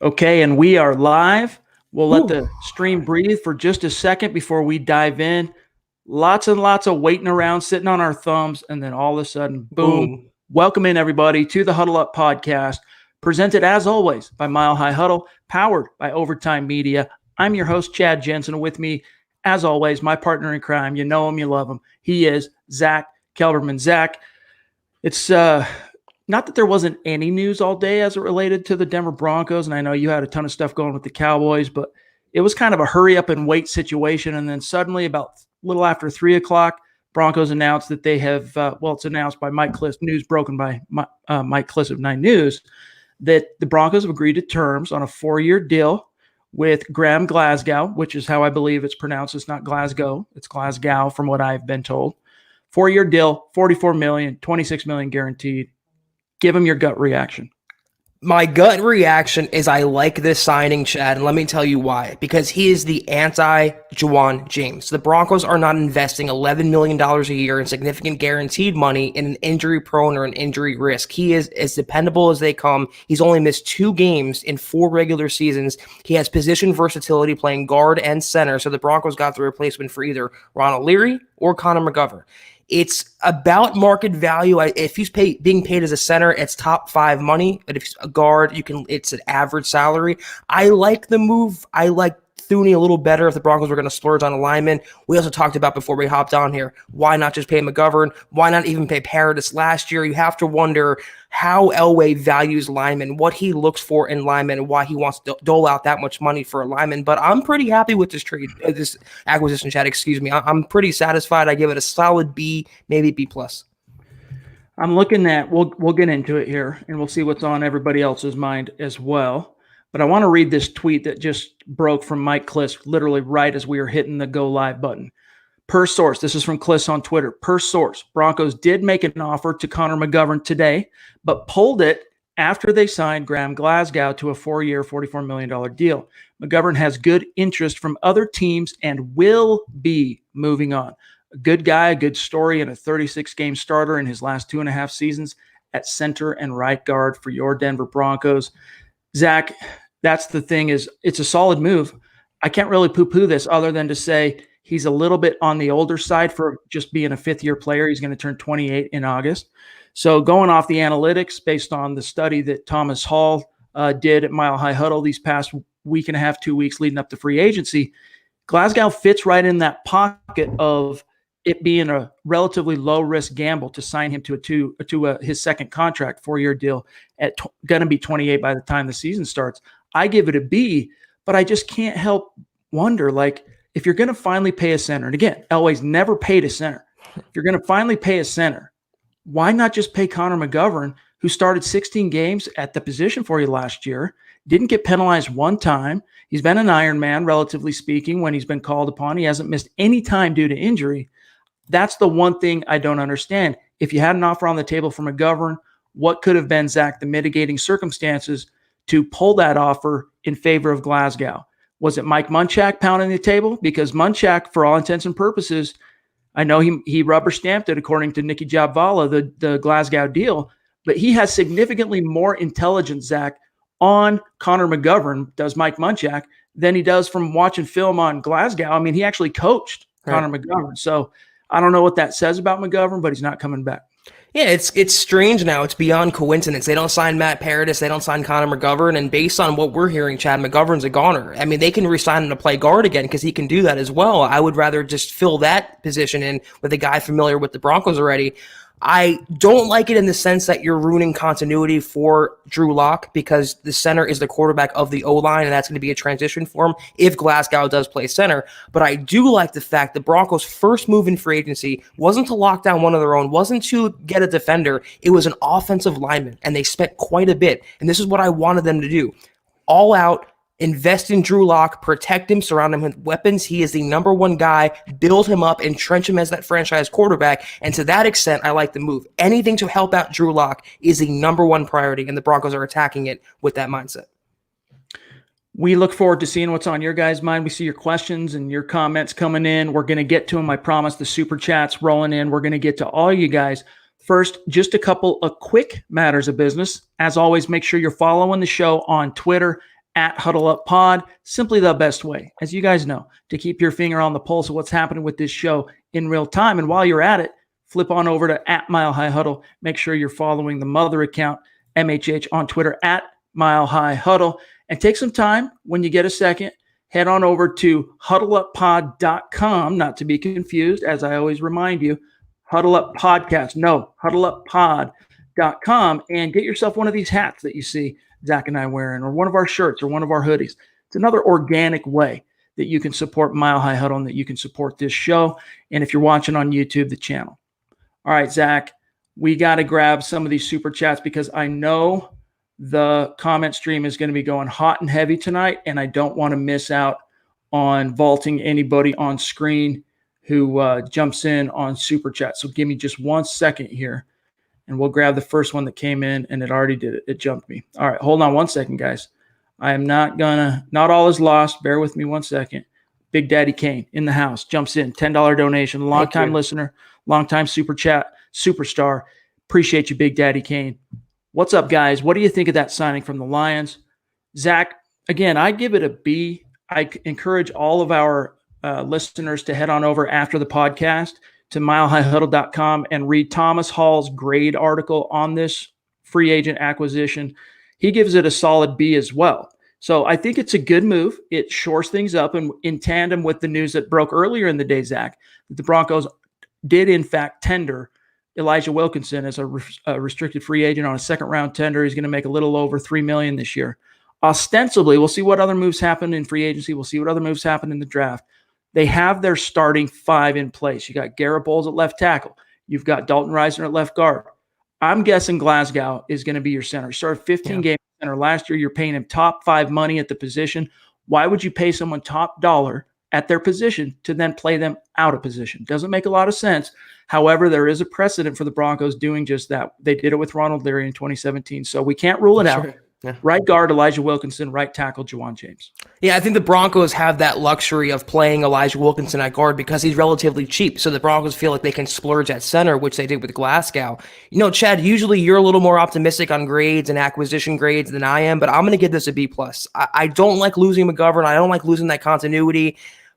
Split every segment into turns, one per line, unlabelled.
Okay, and we are live. We'll let the stream breathe for just a second before we dive in. Lots and lots of waiting around, sitting on our thumbs, and then all of a sudden, boom. Welcome in, everybody, to the Huddle Up podcast, presented as always by Mile High Huddle, powered by Overtime Media. I'm your host, Chad Jensen, and with me, as always, my partner in crime. You know him, you love him. He is Zack Kelberman. Zack, it's not that there wasn't any news all day as it related to the Denver Broncos, and I know you had a ton of stuff going with the Cowboys, but it was kind of a hurry up and wait situation. And then suddenly, about a little after 3 o'clock, Broncos announced that they have, it's announced by Mike Kliss, news broken by Mike Kliss of 9 News, that the Broncos have agreed to terms on a 4-year deal with Graham Glasgow, which is how I believe it's pronounced. It's not Glasgow, it's Glasgow from what I've been told. 4-year deal, $44 million, $26 million guaranteed. Give him your gut reaction.
My gut reaction is I like this signing, Chad, and let me tell you why. Because he is the anti-Juwan James. The Broncos are not investing $11 million a year in significant guaranteed money in an injury-prone or an injury risk. He is as dependable as they come. He's only missed 2 games in 4 regular seasons. He has position versatility playing guard and center, so the Broncos got the replacement for either Ronald Leary or Connor McGovern. It's about market value. If he's being paid as a center, it's top 5 money. But if he's a guard, it's an average salary. I like the move. I like Thuney a little better if the Broncos were going to splurge on a lineman. We also talked about before we hopped on here, why not just pay McGovern? Why not even pay Paradis last year? You have to wonder how Elway values linemen, what he looks for in linemen, and why he wants to dole out that much money for a lineman. But I'm pretty happy with this trade, this acquisition, Chad. Excuse me. I'm pretty satisfied. I give it a solid B, maybe B+.
I'm looking at, we'll get into it here, and we'll see what's on everybody else's mind as well. But I want to read this tweet that just broke from Mike Kliss literally right as we were hitting the go live button. Per source, this is from Kliss on Twitter. Per source, Broncos did make an offer to Connor McGovern today, but pulled it after they signed Graham Glasgow to a 4-year, $44 million deal. McGovern has good interest from other teams and will be moving on. A good guy, a good story, and a 36-game starter in his last 2.5 seasons at center and right guard for your Denver Broncos. Zack, that's the thing, is it's a solid move. I can't really poo-poo this other than to say he's a little bit on the older side for just being a 5th-year player. He's going to turn 28 in August. So going off the analytics based on the study that Thomas Hall did at Mile High Huddle these past week and a half, 2 weeks leading up to free agency, Glasgow fits right in that pocket of it being a relatively low-risk gamble to sign him to his second contract, 4-year deal at going to be 28 by the time the season starts. I give it a B, but I just can't help wonder, like, if you're going to finally pay a center, and again, Elway's never paid a center. If you're going to finally pay a center, why not just pay Connor McGovern, who started 16 games at the position for you last year, didn't get penalized one time. He's been an Iron Man, relatively speaking, when he's been called upon. He hasn't missed any time due to injury. That's the one thing I don't understand. If you had an offer on the table for McGovern, what could have been, Zack, the mitigating circumstances to pull that offer in favor of Glasgow? Was it Mike Munchak pounding the table? Because Munchak, for all intents and purposes, I know he rubber stamped it according to Nicky Jabvala, the Glasgow deal, but he has significantly more intelligence, Zack, on Connor McGovern, does Mike Munchak, than he does from watching film on Glasgow. I mean, he actually coached Connor McGovern. So I don't know what that says about McGovern, but he's not coming back.
Yeah, it's strange now. It's beyond coincidence. They don't sign Matt Paradis. They don't sign Connor McGovern. And based on what we're hearing, Chad, McGovern's a goner. I mean, they can re-sign him to play guard again because he can do that as well. I would rather just fill that position in with a guy familiar with the Broncos already. I don't like it in the sense that you're ruining continuity for Drew Lock because the center is the quarterback of the O-line, and that's going to be a transition for him if Glasgow does play center. But I do like the fact the Broncos' first move in free agency wasn't to lock down one of their own, wasn't to get a defender. It was an offensive lineman, and they spent quite a bit. And this is what I wanted them to do. All out, invest in Drew Lock, protect him, surround him with weapons. He is the number one guy. Build him up, entrench him as that franchise quarterback. And to that extent, I like the move. Anything to help out Drew Lock is the number one priority, and the Broncos are attacking it with that mindset.
We look forward to seeing what's on your guys' mind. We see your questions and your comments coming in. We're going to get to them. I promise. The super chats rolling in. We're going to get to all you guys. First, just a couple of quick matters of business. As always, make sure you're following the show on Twitter at Huddle Up Pod. Simply the best way, as you guys know, to keep your finger on the pulse of what's happening with this show in real time. And while you're at it, flip on over to at Mile High Huddle. Make sure you're following the mother account, MHH, on Twitter at Mile High Huddle. And take some time when you get a second. Head on over to huddleuppod.com, not to be confused, as I always remind you, Huddle Up Podcast. No, huddleuppod.com, and get yourself one of these hats that you see Zach and I wearing, or one of our shirts, or one of our hoodies. It's another organic way that you can support Mile High Huddle and that you can support this show. And if you're watching on YouTube, the channel. All right, Zach, we got to grab some of these super chats because I know the comment stream is going to be going hot and heavy tonight, and I don't want to miss out on vaulting anybody on screen who jumps in on super chat. So give me just 1 second here, and we'll grab the first one that came in, and it already did it. It jumped me. All right, hold on 1 second, guys. I am not all is lost. Bear with me 1 second. Big Daddy Kane in the house jumps in, $10 donation, long-time listener, long-time super chat, superstar. Appreciate you, Big Daddy Kane. What's up, guys? What do you think of that signing from the Lions? Zach, again, I give it a B. I encourage all of our listeners to head on over after the podcast to milehighhuddle.com and read Thomas Hall's grade article on this free agent acquisition. He gives it a solid B as well. So I think it's a good move. It shores things up, and in tandem with the news that broke earlier in the day, Zach, that the Broncos did in fact tender Elijah Wilkinson as a restricted free agent on a second-round tender. He's going to make a little over $3 million this year. Ostensibly, we'll see what other moves happen in free agency. We'll see what other moves happen in the draft. They have their starting five in place. You got Garrett Bowles at left tackle. You've got Dalton Reisner at left guard. I'm guessing Glasgow is going to be your center. He started 15 games center last year. You're paying him top 5 money at the position. Why would you pay someone top dollar at their position to then play them out of position? Doesn't make a lot of sense. However, there is a precedent for the Broncos doing just that. They did it with Ronald Leary in 2017, so we can't rule it out. Yeah. Right guard, Elijah Wilkinson. Right tackle, Juwan James. Yeah, I think the Broncos have that luxury of playing Elijah Wilkinson at guard because he's relatively cheap. So the Broncos feel like they can splurge at center, which they did with Glasgow. You know, Chad, usually you're a little more optimistic on grades and acquisition grades than I am, but I'm going to give this a B+. I don't like losing McGovern. I don't like losing that continuity.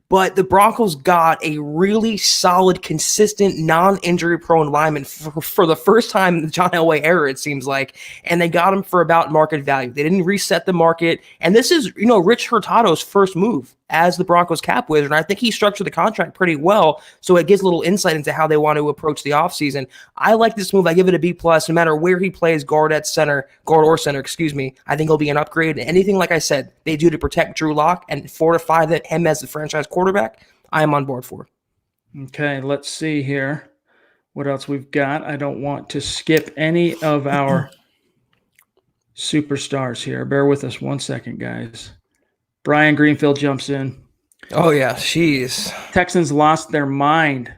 But the Broncos got a really solid, consistent, non-injury prone lineman for the first time in the John Elway era, it seems like. And they got him for about market value. They didn't reset the market. And this is, you know, Rich Hurtado's first move as the Broncos cap wizard. And I think he structured the contract pretty well. So it gives a little insight into how they want to approach the offseason. I like this move. I give it a B+. No matter where he plays, guard or center, I think he'll be an upgrade. And anything, like I said, they do to protect Drew Lock and fortify him as the franchise quarterback, I am on board for. Okay, let's see here what else we've got. I don't want to skip any of our superstars here. Bear with us 1 second, guys. Brian Greenfield jumps in. Oh, yeah, jeez. Texans lost their mind.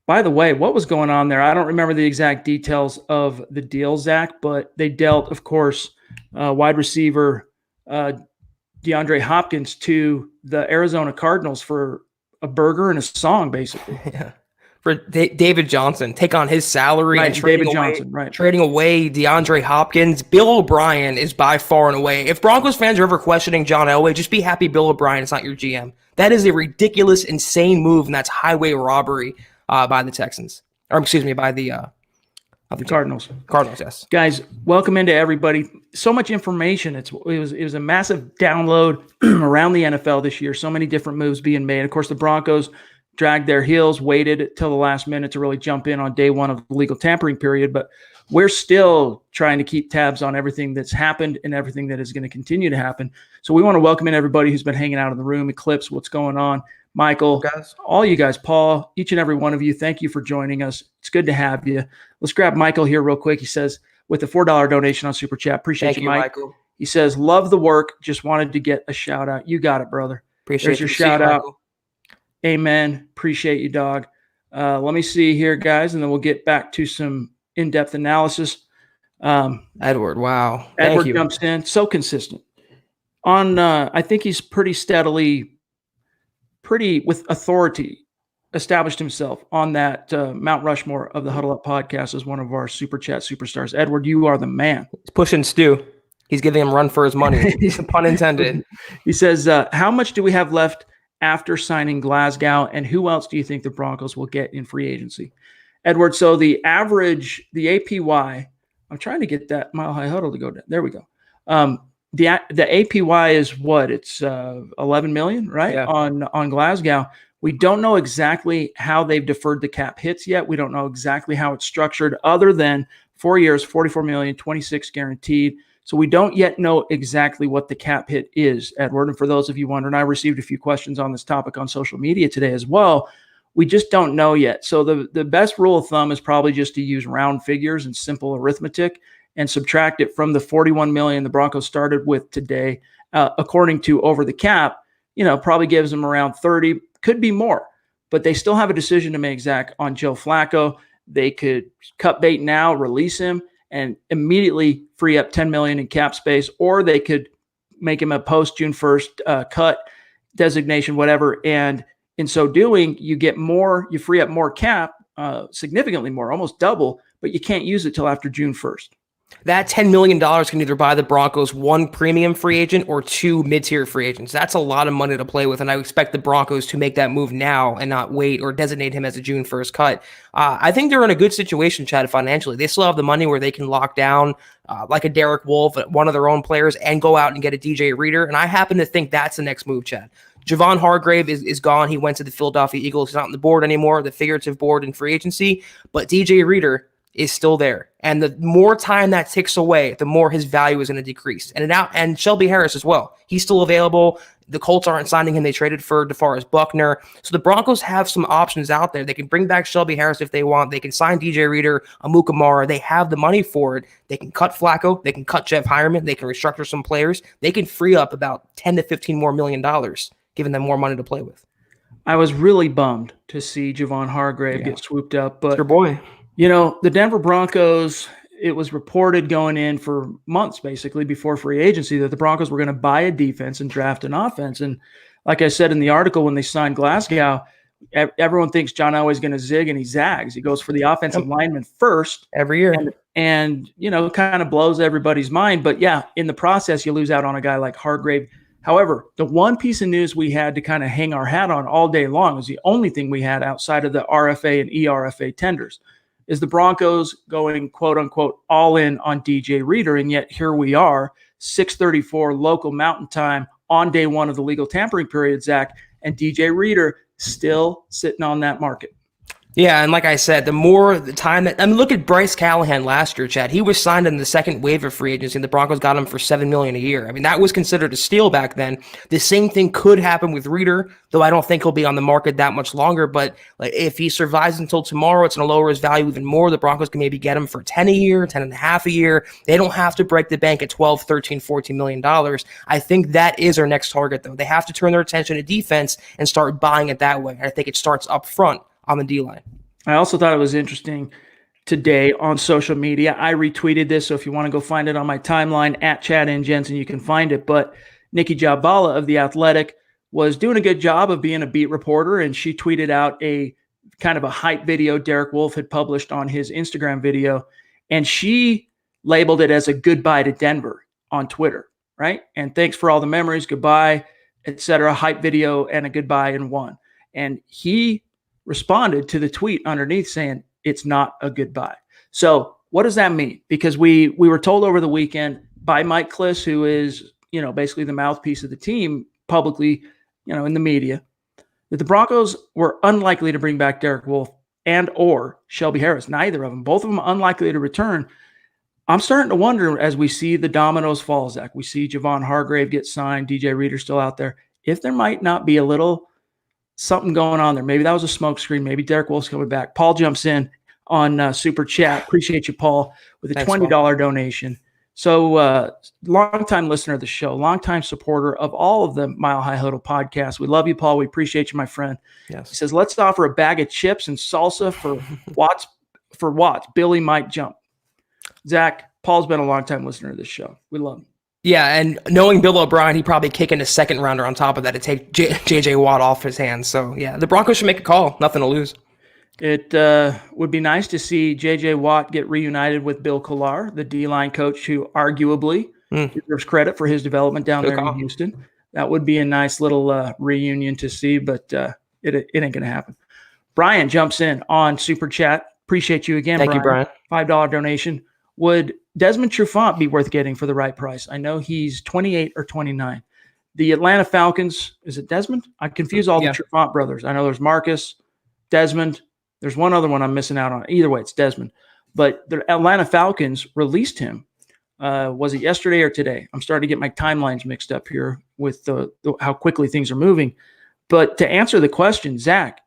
By the way, what was going on there? I don't remember the exact details of the deal, Zach, but they dealt, of course, wide receiver DeAndre Hopkins to the Arizona Cardinals for a burger and a song, basically. Yeah. For David Johnson, take on his salary. Right, and trading away DeAndre Hopkins. Bill O'Brien is by far and away. If Broncos fans are ever questioning John Elway, just be happy Bill O'Brien is not your GM. That is a ridiculous, insane move, and that's highway robbery by the Texans. Or excuse me, by the Cardinals. Cardinals, yes. Guys, welcome into everybody. So much information. It was a massive download around the NFL this year. So many different moves being made. Of course, the Broncos dragged their heels, waited till the last minute to really jump in on day one of the legal tampering period. But we're still trying to keep tabs on everything that's happened and everything that is going to continue to happen. So we want to welcome in everybody who's been hanging out in the room. Eclipse, what's going on? Michael, guys, all you guys, Paul, each and every one of you, thank you for joining us. It's good to have you. Let's grab Michael here real quick. He says, with a $4 donation on Super Chat. Appreciate you, Michael. He says, love the work. Just wanted to get a shout out. You got it, brother. Appreciate your shout out. Michael. Amen. Appreciate you, dog. Let me see here, guys, and then we'll get back to some in-depth analysis. Edward, wow. Edward jumps in. So consistent. I think he's pretty with authority, established himself on that Mount Rushmore of the Huddle Up podcast as one of our Super Chat superstars. Edward, you are the man. He's pushing Stu.
He's giving him run for his money. Pun intended.
He says, how much do we have left after signing Glasgow, and who else do you think the Broncos will get in free agency? Edward, so the average, the APY, I'm trying to get that Mile High Huddle to go down. There we go. The APY is what? It's 11 million, right?
Yeah.
On Glasgow. We don't know exactly how they've deferred the cap hits yet. We don't know exactly how it's structured, other than 4 years, 44 million, 26 guaranteed. So we don't yet know exactly what the cap hit is, Edward. And for those of you wondering, I received a few questions on this topic on social media today as well. We just don't know yet. So the best rule of thumb is probably just to use round figures and simple arithmetic and subtract it from the 41 million the Broncos started with today, according to Over the Cap. Probably gives them around 30, could be more, but they still have a decision to make, Zach, on Joe Flacco. They could cut bait now, release him, and immediately free up 10 million in cap space, or they could make him a post June 1st cut designation, whatever. And in so doing, you get more, you free up more cap, significantly more, almost double, but you can't use it till after June 1st.
That $10 million can either buy the Broncos 1 premium free agent or 2 mid-tier free agents. That's a lot of money to play with, and I expect the Broncos to make that move now and not wait or designate him as a June 1st cut. I think they're in a good situation, Chad, financially. They still have the money where they can lock down like a Derek Wolfe, one of their own players, and go out and get a DJ Reader, and I happen to think that's the next move, Chad. Javon Hargrave is gone. He went to the Philadelphia Eagles. He's not on the board anymore, the figurative board in free agency, but DJ Reader is still there. And the more time that ticks away, the more his value is going to decrease. And Shelby Harris as well. He's still available. The Colts aren't signing him. They traded for DeForest Buckner. So the Broncos have some options out there. They can bring back Shelby Harris if they want. They can sign DJ Reader, Amukamara. They have the money for it. They can cut Flacco. They can cut Jeff Hireman. They can restructure some players. They can free up about 10 to 15 more million dollars, giving them more money to play with.
I was really bummed to see Javon Hargrave get swooped up, but
it's your boy.
The Denver Broncos, it was reported going in for months, basically, before free agency, that the Broncos were going to buy a defense and draft an offense. And like I said in the article, when they signed Glasgow, everyone thinks John Elway's going to zig, and he zags. He goes for the offensive lineman first.
Every year.
And kind of blows everybody's mind. But, yeah, in the process, you lose out on a guy like Hargrave. However, the one piece of news we had to kind of hang our hat on all day long was the only thing we had outside of the RFA and ERFA tenders, is the Broncos going, quote unquote, all in on DJ Reader. And yet here we are, 6:34 local Mountain Time on day one of the legal tampering period, Zach, and DJ Reader still sitting on that market.
Yeah, and like I said, the time that look at Bryce Callahan last year, Chad. He was signed in the second wave of free agency, and the Broncos got him for $7 million a year. I mean, that was considered a steal back then. The same thing could happen with Reader, though I don't think he'll be on the market that much longer. But if he survives until tomorrow, it's going to lower his value even more. The Broncos can maybe get him for 10 a year, 10 and a half a year. They don't have to break the bank at 12, 13, 14 million dollars. I think that is our next target, though. They have to turn their attention to defense and start buying it that way. I think it starts up front on the D-line.
I also thought it was interesting today on social media. I retweeted this, so if you want to go find it on my timeline at Chad and Jensen, you can find it. But Nikki Jabala of The Athletic was doing a good job of being a beat reporter, and she tweeted out a kind of a hype video Derek Wolfe had published on his Instagram video, and she labeled it as a goodbye to Denver on Twitter, right? And thanks for all the memories, goodbye, etc. Hype video and a goodbye in one. And he responded to the tweet underneath saying it's not a goodbye. So what does that mean? Because we were told over the weekend by Mike Kliss, who is, basically the mouthpiece of the team publicly, in the media, that the Broncos were unlikely to bring back Derek Wolfe and or Shelby Harris, neither of them, both of them unlikely to return. I'm starting to wonder, as we see the dominoes fall, Zach, we see Javon Hargrave get signed, DJ Reader still out there, if there might not be a little something going on there. Maybe that was a smoke screen. Maybe Derek Wolfe's coming back. Paul jumps in on Super Chat. Appreciate you, Paul, with a $20 donation. So longtime listener of the show, longtime supporter of all of the Mile High Huddle podcasts. We love you, Paul. We appreciate you, my friend.
Yes.
He says, let's offer a bag of chips and salsa for Watts. Billy might jump. Zach, Paul's been a longtime listener of this show. We love him.
Yeah, and knowing Bill O'Brien, he'd probably kick in a second rounder on top of that to take J.J. Watt off his hands. So, yeah, the Broncos should make a call. Nothing to lose.
It would be nice to see J.J. Watt get reunited with Bill Collar, the D-line coach who arguably Deserves credit for his development down
Good
there
call.
in Houston. That would be a nice little reunion to see, but it ain't going to happen. Brian jumps in on Super Chat. Appreciate you again,
Thank you, Brian.
$5 donation. Would Desmond Trufant be worth getting for the right price? I know he's 28 or 29. The Atlanta Falcons, is it Desmond? I confuse all the Trufant brothers. I know there's Marcus, Desmond. There's one other one I'm missing out on. Either way, it's Desmond. But the Atlanta Falcons released him. Was it yesterday or today? I'm starting to get my timelines mixed up here with how quickly things are moving. But to answer the question, Zach,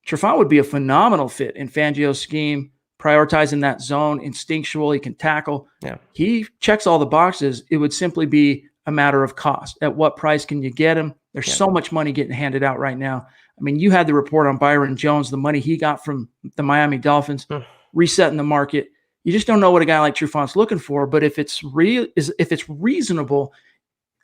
Trufant would be a phenomenal fit in Fangio's scheme, prioritizing that zone, instinctual. He can tackle.
Yeah.
He checks all the boxes. It would simply be a matter of cost. At what price can you get him? There's so much money getting handed out right now. I mean, you had the report on Byron Jones, the money he got from the Miami Dolphins, resetting the market. You just don't know what a guy like Trufant's looking for. But if it's reasonable,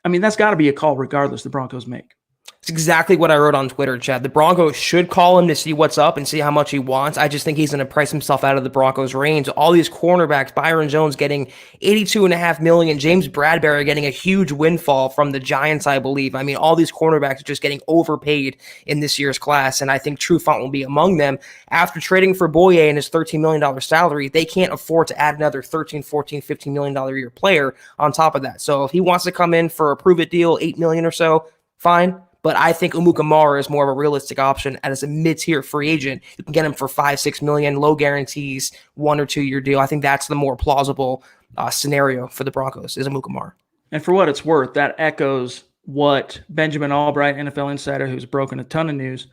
I mean, that's got to be a call regardless the Broncos make.
It's exactly what I wrote on Twitter, Chad. The Broncos should call him to see what's up and see how much he wants. I just think he's going to price himself out of the Broncos' range. All these cornerbacks, Byron Jones getting $82.5 million, James Bradbury getting a huge windfall from the Giants, I believe. I mean, all these cornerbacks are just getting overpaid in this year's class, and I think Trufant will be among them. After trading for Boye and his $13 million salary, they can't afford to add another $13, $14, $15 million a year player on top of that. So if he wants to come in for a prove-it deal, $8 million or so, fine. But I think Umukamara is more of a realistic option as a mid-tier free agent. You can get him for $5-6 million, low guarantees, 1 or 2 year deal. I think that's the more plausible scenario for the Broncos is Umukamara.
And for what it's worth, that echoes what Benjamin Albright, NFL insider, who's broken a ton of news,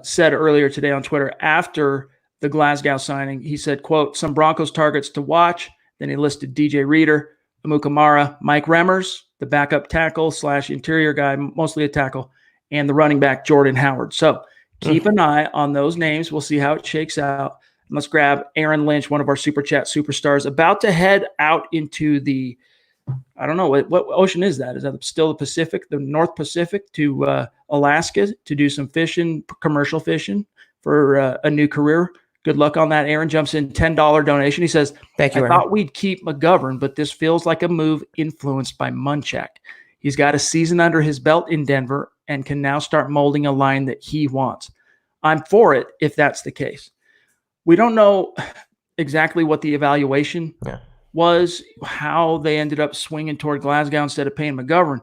said earlier today on Twitter after the Glasgow signing. He said, quote, some Broncos targets to watch. Then he listed DJ Reader, Umukamara, Mike Remmers, the backup tackle / interior guy, mostly a tackle, and the running back, Jordan Howard. So keep an eye on those names. We'll see how it shakes out. And let's grab Aaron Lynch, one of our Super Chat superstars, about to head out into the, I don't know, what ocean is that? Is that still the Pacific, the North Pacific, to Alaska to do some fishing, commercial fishing for a new career? Good luck on that. Aaron jumps in, $10 donation. He says,
thank you,
I
Aaron.
thought we'd keep McGovern, but this feels like a move influenced by Munchak. He's got a season under his belt in Denver and can now start molding a line that he wants. I'm for it if that's the case. We don't know exactly what the evaluation was, how they ended up swinging toward Glasgow instead of paying McGovern.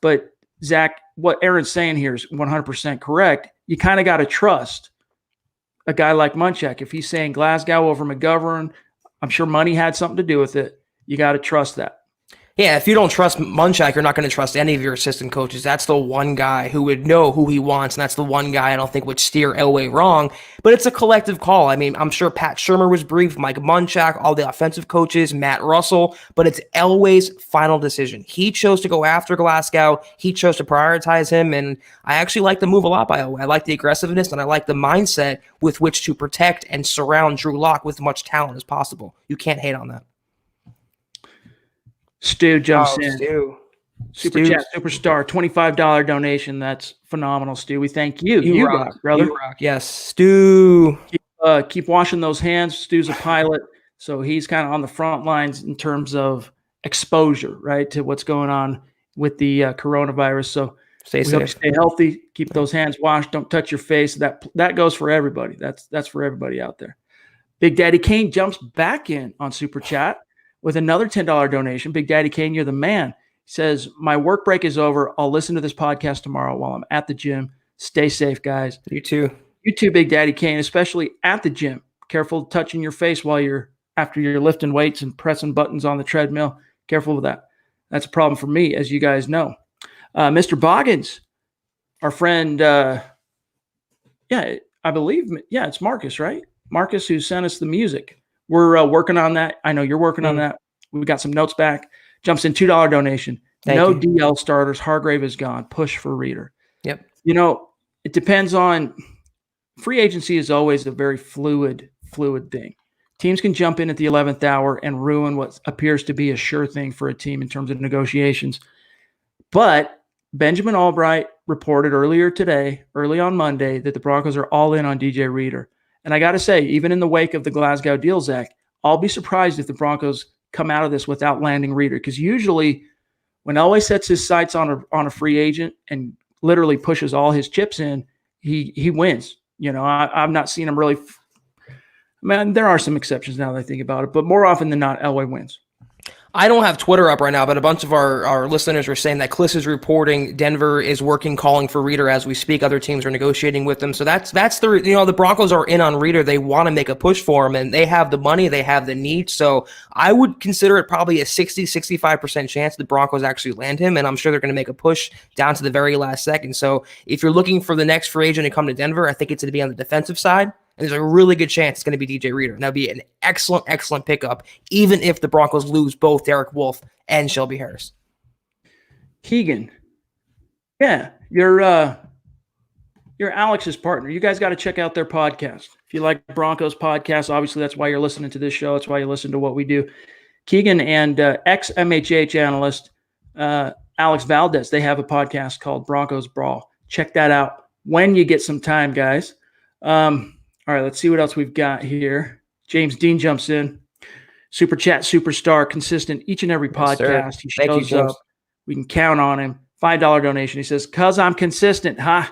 But, Zach, what Aaron's saying here is 100% correct. You kind of got to trust a guy like Munchak. If he's saying Glasgow over McGovern, I'm sure money had something to do with it. You got to trust that.
Yeah, if you don't trust Munchak, you're not going to trust any of your assistant coaches. That's the one guy who would know who he wants, and that's the one guy I don't think would steer Elway wrong. But it's a collective call. I mean, I'm sure Pat Shurmur was briefed, Mike Munchak, all the offensive coaches, Matt Russell, but it's Elway's final decision. He chose to go after Glasgow. He chose to prioritize him, and I actually like the move a lot by Elway. I like the aggressiveness, and I like the mindset with which to protect and surround Drew Lock with as much talent as possible. You can't hate on that.
Stu jumps in.
Stu.
Super Chat superstar, $25 donation. That's phenomenal, Stu. We thank you. You rock, brother.
You rock. Yes, Stu.
Keep washing those hands. Stu's a pilot, so he's kind of on the front lines in terms of exposure, right, to what's going on with the coronavirus. So
stay safe.
Stay healthy. Keep those hands washed. Don't touch your face. That goes for everybody. That's for everybody out there. Big Daddy Kane jumps back in on Super Chat with another $10 donation. Big Daddy Kane, you're the man. He says, my work break is over. I'll listen to this podcast tomorrow while I'm at the gym. Stay safe, guys.
You too.
You too, Big Daddy Kane, especially at the gym. Careful touching your face after you're lifting weights and pressing buttons on the treadmill. Careful with that. That's a problem for me, as you guys know. Mr. Boggins, our friend, I believe, it's Marcus, right? Marcus, who sent us the music. We're working on that. I know you're working on that. We got some notes back. Jumps in, $2 donation.
Thank you.
DL starters. Hargrave is gone. Push for Reader.
Yep.
It depends on – free agency is always a very fluid thing. Teams can jump in at the 11th hour and ruin what appears to be a sure thing for a team in terms of negotiations. But Benjamin Albright reported early on Monday, that the Broncos are all in on DJ Reader. And I got to say, even in the wake of the Glasgow deal, Zach, I'll be surprised if the Broncos come out of this without landing Reader, because usually when Elway sets his sights on a free agent and literally pushes all his chips in, he wins. I've not seen him really. Man, there are some exceptions now that I think about it, but more often than not, Elway wins.
I don't have Twitter up right now, but a bunch of our listeners were saying that Kliss is reporting Denver is calling for Reader as we speak. Other teams are negotiating with them. So that's the Broncos are in on Reader. They want to make a push for him, and they have the money, they have the need. So I would consider it probably a 65% chance the Broncos actually land him, and I'm sure they're going to make a push down to the very last second. So if you're looking for the next free agent to come to Denver, I think it's going to be on the defensive side. And there's a really good chance it's going to be DJ Reader. And that'd be an excellent, excellent pickup, even if the Broncos lose both Derek Wolfe and Shelby Harris.
Keegan, yeah, you're Alex's partner. You guys got to check out their podcast. If you like Broncos podcasts, obviously that's why you're listening to this show. That's why you listen to what we do. Keegan and ex-MHH analyst Alex Valdez, they have a podcast called Broncos Brawl. Check that out when you get some time, guys. All right, let's see what else we've got here. James Dean jumps in. Super chat superstar, consistent each and every podcast. He shows up. We can count on him. $5 donation. He says, "'Cause I'm consistent, huh?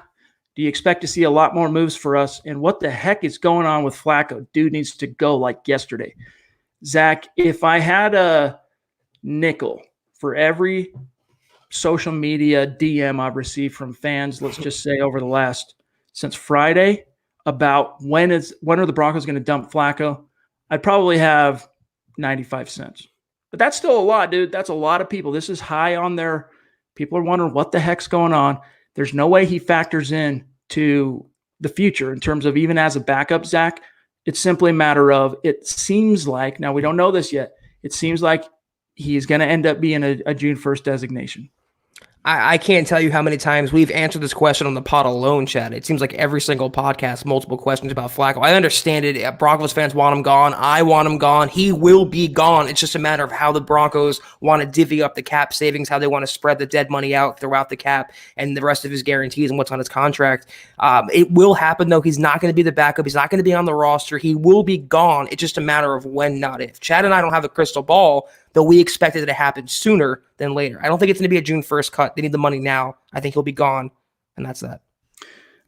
Do you expect to see a lot more moves for us? And what the heck is going on with Flacco? Dude needs to go like yesterday." Zach, if I had a nickel for every social media DM I've received from fans, let's just say since Friday, about when are the Broncos going to dump Flacco, I'd probably have 95 cents. But that's still a lot, dude. That's a lot of people. This is high on their – people are wondering what the heck's going on. There's no way he factors in to the future in terms of even as a backup, Zach. It's simply a matter of it seems like – now, we don't know this yet. It seems like he's going to end up being a June 1st designation.
I can't tell you how many times we've answered this question on the pod alone, Chad. It seems like every single podcast, multiple questions about Flacco. I understand it. Broncos fans want him gone. I want him gone. He will be gone. It's just a matter of how the Broncos want to divvy up the cap savings, how they want to spread the dead money out throughout the cap and the rest of his guarantees and what's on his contract. It will happen, though. He's not going to be the backup. He's not going to be on the roster. He will be gone. It's just a matter of when, not if. Chad and I don't have a crystal ball, though we expected it to happen sooner than later. I don't think it's going to be a June 1st cut. They need the money now. I think he'll be gone, and that's that.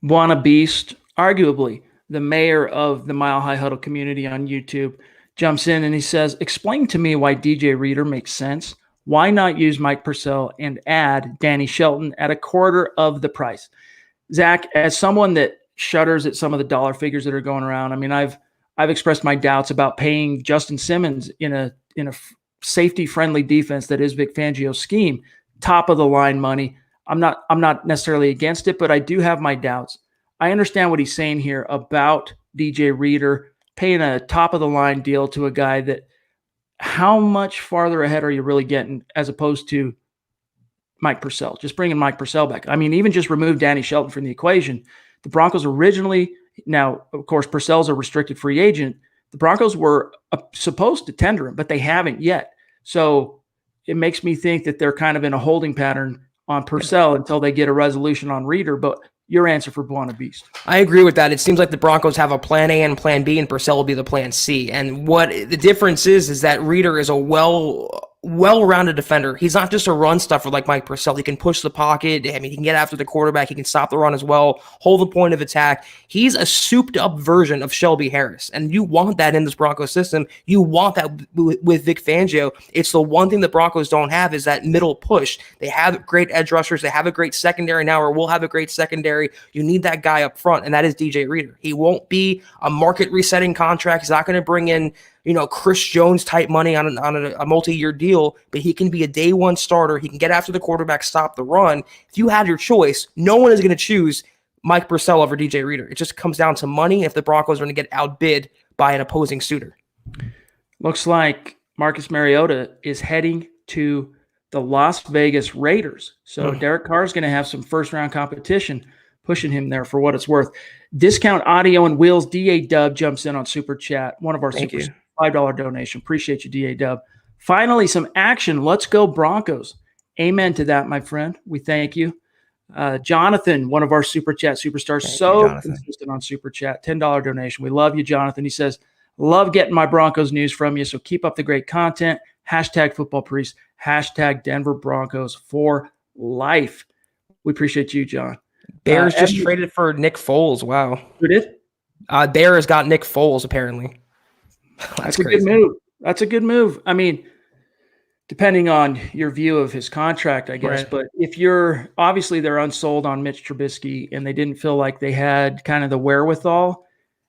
Buona Beast, arguably the mayor of the Mile High Huddle community on YouTube, jumps in and he says, "Explain to me why DJ Reader makes sense. Why not use Mike Purcell and add Danny Shelton at a quarter of the price?" Zach, as someone that shudders at some of the dollar figures that are going around, I mean, I've expressed my doubts about paying Justin Simmons in a safety-friendly defense that is Vic Fangio's scheme, top of the line money. I'm not necessarily against it, but I do have my doubts. I understand what he's saying here about DJ Reader paying a top of the line deal to a guy that how much farther ahead are you really getting as opposed to Mike Purcell? Just bringing Mike Purcell back. I mean, even just remove Danny Shelton from the equation. The Broncos originally, now, of course, Purcell's a restricted free agent. The Broncos were supposed to tender him, but they haven't yet. So it makes me think that they're kind of in a holding pattern on Purcell until they get a resolution on Reader. But your answer for Buona Beast.
I agree with that. It seems like the Broncos have a plan A and plan B, and Purcell will be the plan C. And what the difference is that Reader is a well-rounded defender. He's not just a run stuffer like Mike Purcell. He can push the pocket. I mean, he can get after the quarterback. He can stop the run as well, hold the point of attack. He's a souped-up version of Shelby Harris, and you want that in this Broncos system. You want that with Vic Fangio. It's the one thing the Broncos don't have is that middle push. They have great edge rushers. They have a great secondary now, or will have a great secondary. You need that guy up front, and that is DJ Reader. He won't be a market-resetting contract. He's not going to bring in Chris Jones type money on a multi-year deal, but he can be a day one starter. He can get after the quarterback, stop the run. If you had your choice, no one is going to choose Mike Purcell over DJ Reader. It just comes down to money if the Broncos are going to get outbid by an opposing suitor.
Looks like Marcus Mariota is heading to the Las Vegas Raiders. So Derek Carr is going to have some first-round competition pushing him there for what it's worth. Discount Audio and Wheels, DA Dub jumps in on Super Chat. One of our super $5 donation. Appreciate you, DA Dub. Finally, some action. Let's go Broncos. Amen to that, my friend. We thank you. Jonathan, one of our Super Chat superstars, consistent on Super Chat. $10 donation. We love you, Jonathan. He says, love getting my Broncos news from you, so keep up the great content. Hashtag football priest. Hashtag Denver Broncos for life. We appreciate you, John.
Bears just traded for Nick Foles. Wow.
Who did?
Bears got Nick Foles, apparently.
That's a good move. That's a good move. I mean, depending on your view of his contract, I guess. Right. But if you're – obviously they're unsold on Mitch Trubisky, and they didn't feel like they had kind of the wherewithal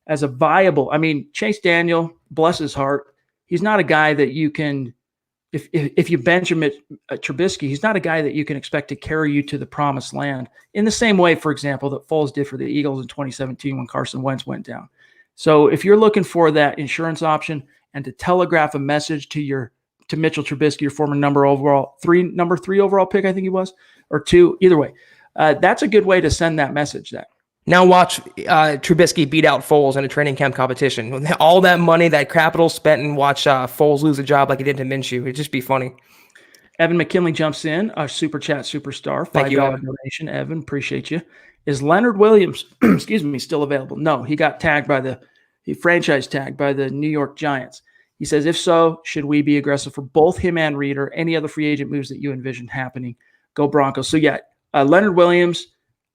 as a viable – I mean, Chase Daniel, bless his heart, he's not a guy that you can – if you bench him at Trubisky, he's not a guy that you can expect to carry you to the promised land in the same way, for example, that Foles did for the Eagles in 2017 when Carson Wentz went down. So if you're looking for that insurance option and to telegraph a message to Mitchell Trubisky, your former number three overall pick, I think he was, or 2, either way, that's a good way to send that message. That
now watch Trubisky beat out Foles in a training camp competition. All that money, that capital spent, and watch Foles lose a job like he did to Minshew. It'd just be funny.
Evan McKinley jumps in, our super chat superstar. $5 donation, Evan. Appreciate you. Is Leonard Williams, still available? No, he got franchise tagged by the New York Giants. He says, if so, should we be aggressive for both him and Reader? Any other free agent moves that you envision happening? Go Broncos. So, yeah, Leonard Williams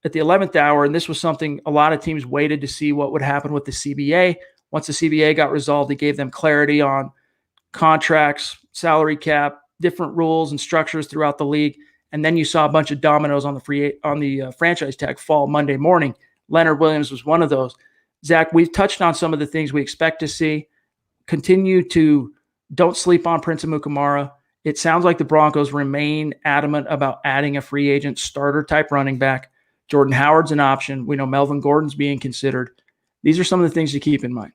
at the 11th hour, and this was something a lot of teams waited to see what would happen with the CBA. Once the CBA got resolved, it gave them clarity on contracts, salary cap, different rules and structures throughout the league. And then you saw a bunch of dominoes on the franchise tag fall Monday morning. Leonard Williams was one of those. Zach, we've touched on some of the things we expect to see. Don't sleep on Prince Amukamara. It sounds like the Broncos remain adamant about adding a free agent starter type running back. Jordan Howard's an option. We know Melvin Gordon's being considered. These are some of the things to keep in mind.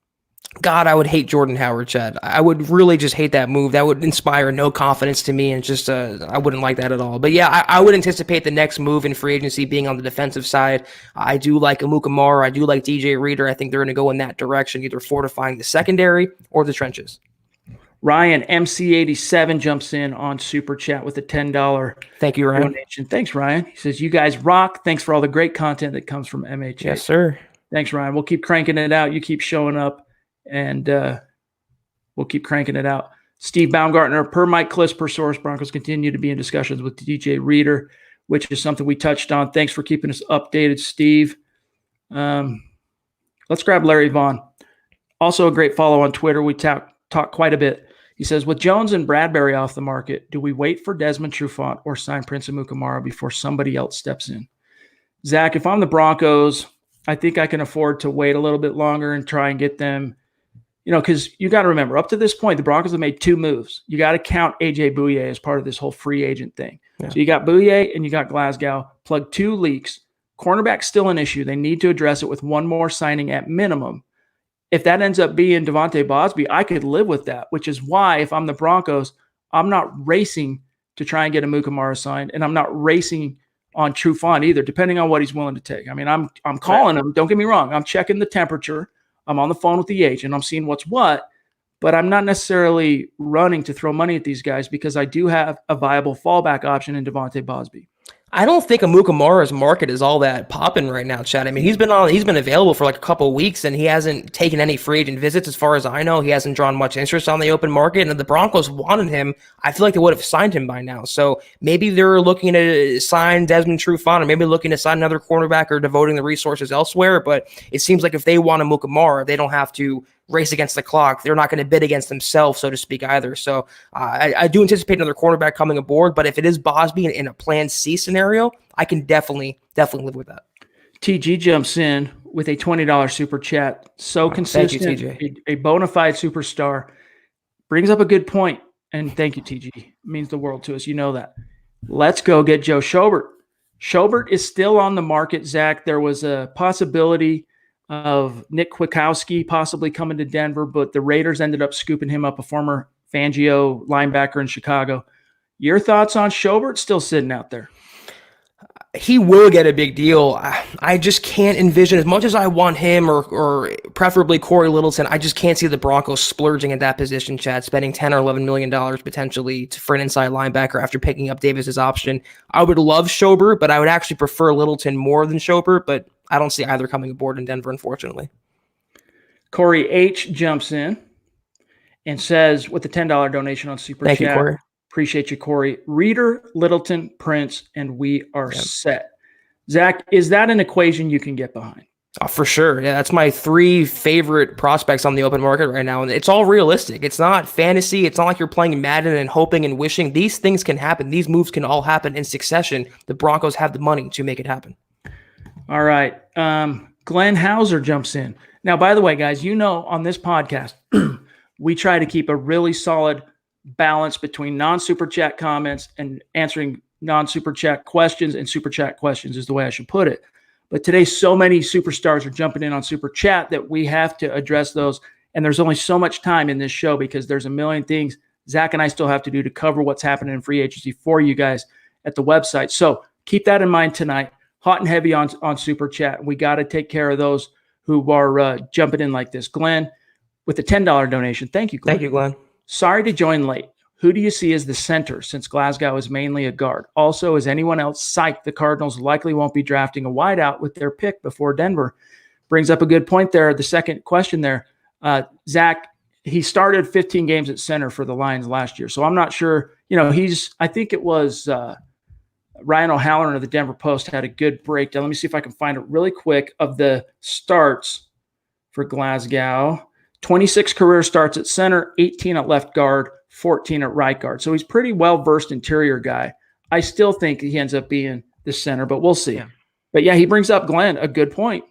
God, I would hate Jordan Howard, Chad. I would really just hate that move. That would inspire no confidence to me, and just I wouldn't like that at all. But yeah, I would anticipate the next move in free agency being on the defensive side. I do like Amukamara. I do like DJ Reader. I think they're going to go in that direction, either fortifying the secondary or the trenches.
Ryan, MC87, jumps in on Super Chat with a $10
Thank you, Ryan.
donation. Thanks, Ryan. He says, you guys rock. Thanks for all the great content that comes from MHA.
Yes, sir.
Thanks, Ryan. We'll keep cranking it out. You keep showing up, and we'll keep cranking it out. Steve Baumgartner, per Mike Kliss, per source, Broncos continue to be in discussions with DJ Reader, which is something we touched on. Thanks for keeping us updated, Steve. Let's grab Larry Vaughn. Also a great follow on Twitter. We talk quite a bit. He says, with Jones and Bradbury off the market, do we wait for Desmond Trufant or sign Prince Amukamara before somebody else steps in? Zach, if I'm the Broncos, I think I can afford to wait a little bit longer and try and get them, because you got to remember, up to this point, the Broncos have made 2 moves. You got to count A.J. Bouye as part of this whole free agent thing. Yeah. So you got Bouye and you got Glasgow. Plug 2 leaks. Cornerback's still an issue. They need to address it with one more signing at minimum. If that ends up being Devontae Bosby, I could live with that, which is why if I'm the Broncos, I'm not racing to try and get Amukamara signed, and I'm not racing on Trufant either, depending on what he's willing to take. I mean, I'm calling him. Don't get me wrong. I'm checking the temperature. I'm on the phone with the agent. I'm seeing what's what, but I'm not necessarily running to throw money at these guys because I do have a viable fallback option in Devontae Bosby.
I don't think Amukamara's market is all that popping right now, Chad. I mean, he's been available for like a couple of weeks, and he hasn't taken any free agent visits as far as I know. He hasn't drawn much interest on the open market, and if the Broncos wanted him, I feel like they would have signed him by now. So maybe they're looking to sign Desmond Trufant, or maybe looking to sign another cornerback, or devoting the resources elsewhere. But it seems like if they want Amukamara, they don't have to race against the clock. They're not going to bid against themselves, so to speak, either. So I do anticipate another cornerback coming aboard, but if it is Bosby in a plan C scenario, I can definitely live with that.
TG jumps in with a $20 super chat. So consistent,
thank you, TJ.
A bona fide superstar. Brings up a good point, and thank you, TG. It means the world to us. You know that. Let's go get Joe Schobert. Schobert is still on the market, Zach. There was a possibility of Nick Kwiatkowski possibly coming to Denver, but the Raiders ended up scooping him up, a former Fangio linebacker in Chicago. Your thoughts on Schobert still sitting out there?
He will get a big deal. I just can't envision, as much as I want him or preferably Corey Littleton, I just can't see the Broncos splurging at that position, Chad, spending $10 or $11 million potentially for an inside linebacker after picking up Davis's option. I would love Schobert, but I would actually prefer Littleton more than Schobert, but I don't see either coming aboard in Denver, unfortunately.
Corey H. jumps in. and says with the $10 donation on Super
Thank
Chat.
you, Corey.
Appreciate you, Corey. Reader, Littleton, Prince, and we are set. Zach, is that an equation you can get behind?
For sure. Yeah, that's my 3 favorite prospects on the open market right now. And it's all realistic. It's not fantasy. It's not like you're playing Madden and hoping and wishing. These things can happen. These moves can all happen in succession. The Broncos have the money to make it happen.
All right. Glenn Hauser jumps in. Now, by the way, guys, on this podcast, we try to keep a really solid balance between non-Super Chat comments and answering non-Super Chat questions, and Super Chat questions is the way I should put it. But today, so many superstars are jumping in on Super Chat that we have to address those. And there's only so much time in this show because there's a million things Zach and I still have to do to cover what's happening in free agency for you guys at the website. So keep that in mind tonight. Hot and heavy on Super Chat. We got to take care of those who are jumping in like this. Glenn, with the $10 donation. Thank you, Glenn.
Thank you, Glenn.
Sorry to join late. Who do you see as the center since Glasgow is mainly a guard? Also, is anyone else psyched the Cardinals likely won't be drafting a wideout with their pick before Denver? Brings up a good point there. The second question there, Zach, he started 15 games at center for the Lions last year. So I'm not sure, I think it was Ryan O'Halloran of the Denver Post had a good breakdown. Let me see if I can find it really quick of the starts for Glasgow. 26 career starts at center, 18 at left guard, 14 at right guard. So he's pretty well-versed interior guy. I still think he ends up being the center, but we'll see. Yeah. But yeah, he brings up, Glenn, a good point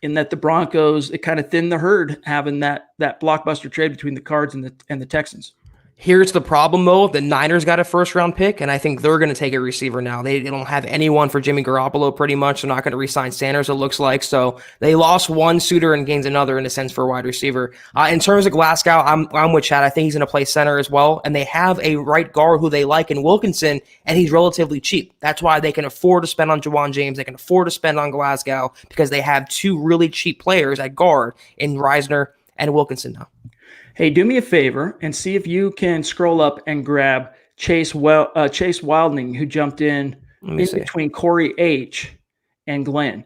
in that the Broncos, it kind of thinned the herd having that blockbuster trade between the Cards and the Texans.
Here's the problem, though. The Niners got a first-round pick, and I think they're going to take a receiver now. They don't have anyone for Jimmy Garoppolo, pretty much. They're not going to re-sign Sanders, it looks like. So they lost one suitor and gained another, in a sense, for a wide receiver. In terms of Glasgow, I'm with Chad. I think he's going to play center as well. And they have a right guard who they like in Wilkinson, and he's relatively cheap. That's why they can afford to spend on Juwan James. They can afford to spend on Glasgow because they have 2 really cheap players at guard in Reisner and Wilkinson now.
Hey, do me a favor and see if you can scroll up and grab Chase Wilding, who jumped in between Corey H. and Glenn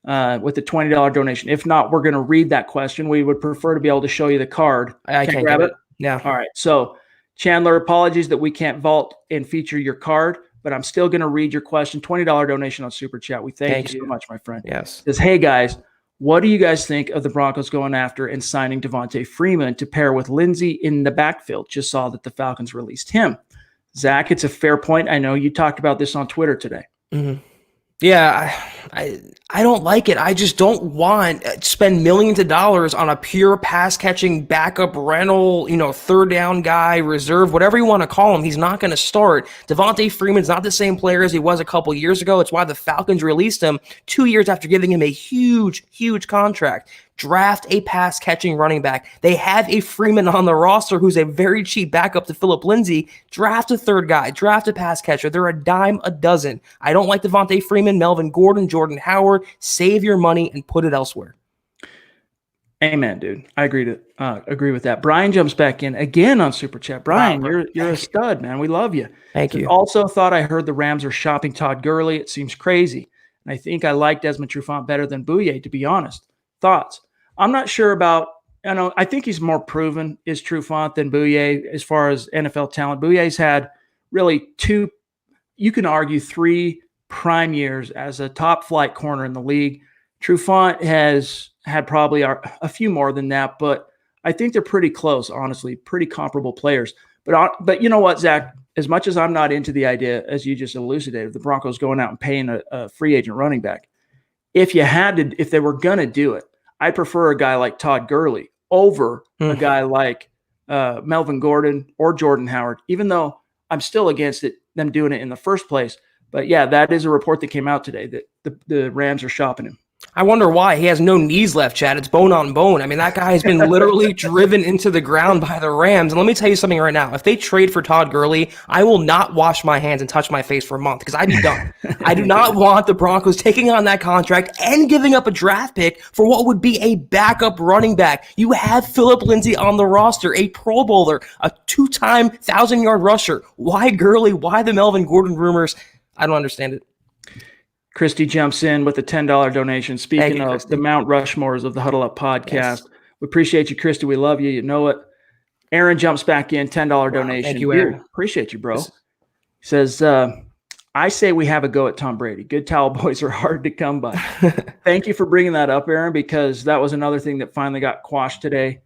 with the $20 donation. If not, we're going to read that question. We would prefer to be able to show you the card.
I can't grab it.
Yeah. All right. So, Chandler, apologies that we can't vault and feature your card, but I'm still going to read your question. $20 donation on Super Chat. We thank you so much, my friend.
Yes.
It says, hey, guys. What do you guys think of the Broncos going after and signing Devontae Freeman to pair with Lindsey in the backfield? Just saw that the Falcons released him. Zach, it's a fair point. I know you talked about this on Twitter today.
Mm-hmm. Yeah, I don't like it. I just don't want to spend millions of dollars on a pure pass-catching backup rental, third down guy, reserve, whatever you want to call him. He's not going to start. Devontae Freeman's not the same player as he was a couple years ago. It's why the Falcons released him 2 years after giving him a huge, huge contract. Draft a pass-catching running back. They have a Freeman on the roster who's a very cheap backup to Phillip Lindsay. Draft a third guy. Draft a pass catcher. They're a dime a dozen. I don't like Devontae Freeman, Melvin Gordon, Jordan Howard. Save your money and put it elsewhere.
Amen, dude. I agree with that. Brian jumps back in again on Super Chat. Brian, you're a stud, man. We love you.
Thank you.
Also thought I heard the Rams are shopping Todd Gurley. It seems crazy. And I think I like Desmond Trufant better than Bouye, to be honest. Thoughts? I'm not sure about, I think he's more proven is Trufant than Bouye as far as NFL talent. Bouye's had really 2, you can argue 3 prime years as a top flight corner in the league. Trufant has had probably a few more than that, but I think they're pretty close, honestly, pretty comparable players. But you know what, Zach, as much as I'm not into the idea, as you just elucidated, the Broncos going out and paying a free agent running back, if they were going to do it, I prefer a guy like Todd Gurley over a guy like Melvin Gordon or Jordan Howard, even though I'm still against them doing it in the first place. But yeah, that is a report that came out today that the Rams are shopping him.
I wonder why. He has no knees left, Chad. It's bone on bone. I mean, that guy has been literally driven into the ground by the Rams. And let me tell you something right now. If they trade for Todd Gurley, I will not wash my hands and touch my face for a month because I'd be done. I do not want the Broncos taking on that contract and giving up a draft pick for what would be a backup running back. You have Phillip Lindsay on the roster, a Pro Bowler, a 2-time 1,000-yard rusher. Why Gurley? Why the Melvin Gordon rumors? I don't understand it.
Christy jumps in with a $10 donation. Speaking of the Mount Rushmores of the Huddle Up podcast, We appreciate you, Christy. We love you. You know it. Aaron jumps back in, $10 donation.
Thank you, Aaron.
Dude, appreciate you, bro. He says, I say we have a go at Tom Brady. Good towel boys are hard to come by. Thank you for bringing that up, Aaron, because that was another thing that finally got quashed today.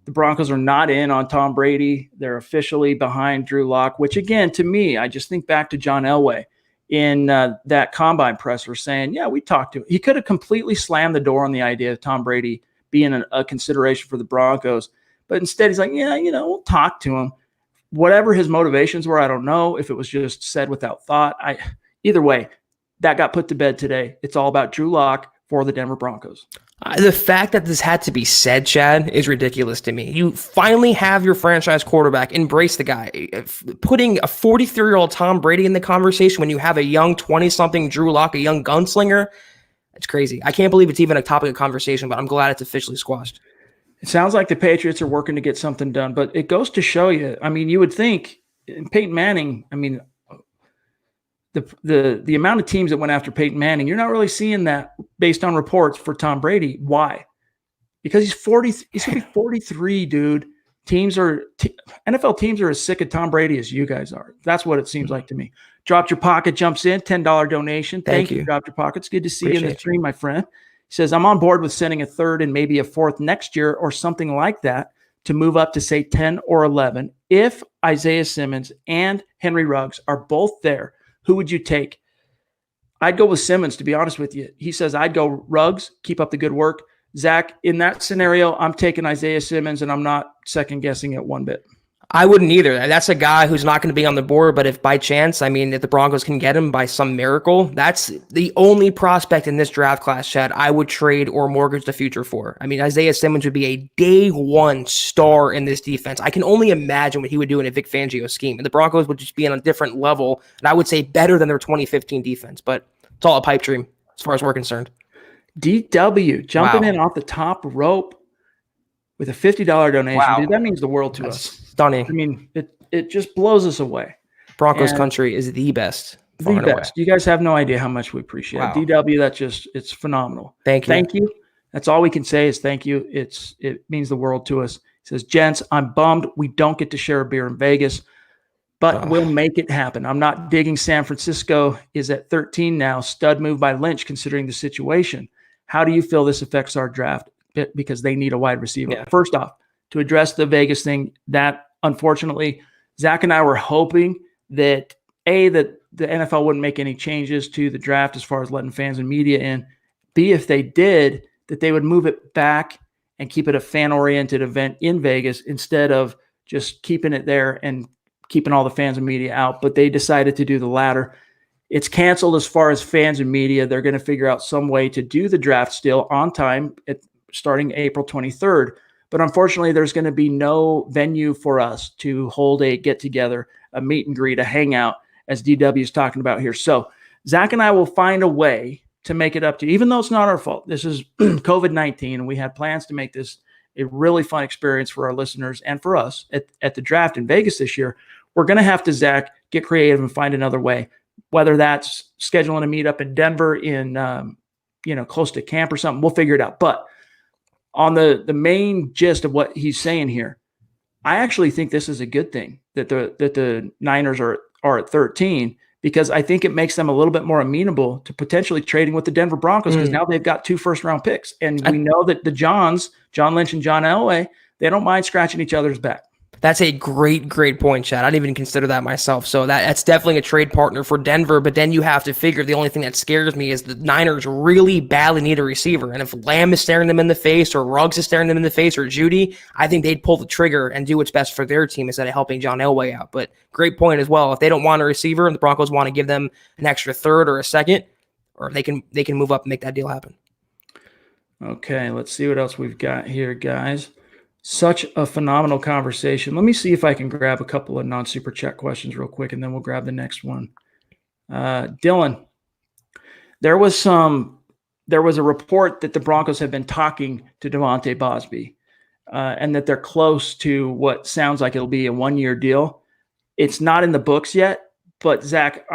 The Broncos are not in on Tom Brady. They're officially behind Drew Lock, which, again, to me, I just think back to John Elway in that combine presser saying, yeah, we talked to him. He could have completely slammed the door on the idea of Tom Brady being a consideration for the Broncos. But instead, he's like, yeah, we'll talk to him. Whatever his motivations were, I don't know if it was just said without thought. Either way, that got put to bed today. It's all about Drew Lock for the Denver Broncos.
The fact that this had to be said, Chad, is ridiculous to me. You finally have your franchise quarterback. Embrace the guy. Putting a 43-year-old Tom Brady in the conversation when you have a young 20-something Drew Lock, a young gunslinger, it's crazy. I can't believe it's even a topic of conversation, but I'm glad it's officially squashed.
It sounds like the Patriots are working to get something done, but it goes to show you, you would think Peyton Manning, the amount of teams that went after Peyton Manning, you're not really seeing that based on reports for Tom Brady. Why? Because he's 40. He's going to be 43, dude. NFL teams are as sick of Tom Brady as you guys are. That's what it seems like to me. Dropped Your Pocket jumps in, $10 donation. Thank you, Dropped Your Pocket. It's good to see you in the stream, my friend. He says, I'm on board with sending a third and maybe a fourth next year or something like that to move up to, say, 10 or 11. If Isaiah Simmons and Henry Ruggs are both there, who would you take? I'd go with Simmons, to be honest with you. He says, I'd go Ruggs, keep up the good work. Zach, in that scenario, I'm taking Isaiah Simmons, and I'm not second-guessing it one bit.
I wouldn't either. That's a guy who's not going to be on the board, but if by chance, if the Broncos can get him by some miracle, that's the only prospect in this draft class, Chad, I would trade or mortgage the future for. Isaiah Simmons would be a day one star in this defense. I can only imagine what he would do in a Vic Fangio scheme. And the Broncos would just be on a different level, and I would say better than their 2015 defense, but it's all a pipe dream as far as we're concerned.
DW jumping in off the top rope with a $50 donation.
Wow.
Dude, that means the world to us.
Stunning.
It just blows us away.
Broncos country is the best.
The best. You guys have no idea how much we appreciate it. DW, it's phenomenal.
Thank you.
Thank you. That's all we can say is thank you. It means the world to us. He says, gents, I'm bummed we don't get to share a beer in Vegas, but we'll make it happen. I'm not digging San Francisco is at 13 now. Stud move by Lynch considering the situation. How do you feel this affects our draft? Because they need a wide receiver. Yeah. First off, to address the Vegas thing, that unfortunately, Zach and I were hoping that that the NFL wouldn't make any changes to the draft as far as letting fans and media in. B, if they did, that they would move it back and keep it a fan-oriented event in Vegas instead of just keeping it there and keeping all the fans and media out. But they decided to do the latter. It's canceled as far as fans and media. They're going to figure out some way to do the draft still on time starting April 23rd. But unfortunately, there's going to be no venue for us to hold a get-together, a meet and greet, a hangout, as DW is talking about here. So Zach and I will find a way to make it up to you, even though it's not our fault. This is COVID-19, and we had plans to make this a really fun experience for our listeners and for us at the draft in Vegas this year. We're going to have to, Zach, get creative and find another way, whether that's scheduling a meetup in Denver in, close to camp or something. We'll figure it out. But on the main gist of what he's saying here, I actually think this is a good thing that the Niners are at 13, because I think it makes them a little bit more amenable to potentially trading with the Denver Broncos, because now they've got 2 first-round picks. And we know that the John Lynch and John Elway, they don't mind scratching each other's back.
That's a great point, Chad. I didn't even consider that myself. So that's definitely a trade partner for Denver. But then you have to figure the only thing that scares me is the Niners really badly need a receiver. And if Lamb is staring them in the face, or Ruggs is staring them in the face, or Judy, I think they'd pull the trigger and do what's best for their team instead of helping John Elway out. But great point as well. If they don't want a receiver and the Broncos want to give them an extra third or a second, or they can move up and make that deal happen.
Okay, let's see what else we've got here, guys. Such a phenomenal conversation. Let me see if I can grab a couple of non-super chat questions real quick, and then we'll grab the next one. Dylan, there was a report that the Broncos have been talking to Devontae Bosby, and that they're close to what sounds like it'll be a 1-year deal. It's not in the books yet, but Zach,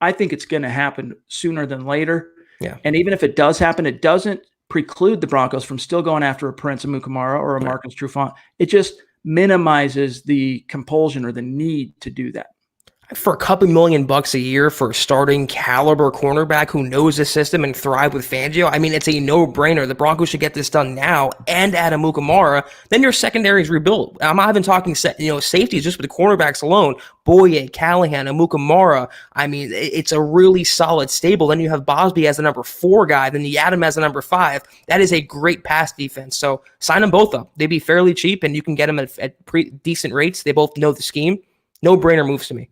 I think it's going to happen sooner than later.
Yeah.
And even if it does happen, it doesn't preclude the Broncos from still going after a Prince Amukamara or a Marcus Trufant. It just minimizes the compulsion or the need to do that.
For a couple $1 million a year for a starting caliber cornerback who knows the system and thrive with Fangio, I mean, it's a no-brainer. The Broncos should get this done now and add a Mukamara. Then your secondary is rebuilt. I'm not even talking safeties, just with the cornerbacks alone. Boye, Callahan, and Mukamara. I mean, it's a really solid stable. Then you have Bosby as the number 4 guy. Then you add him as the number 5. That is a great pass defense. So sign them both up. They'd be fairly cheap, and you can get them at pretty decent rates. They both know the scheme. No-brainer moves to me.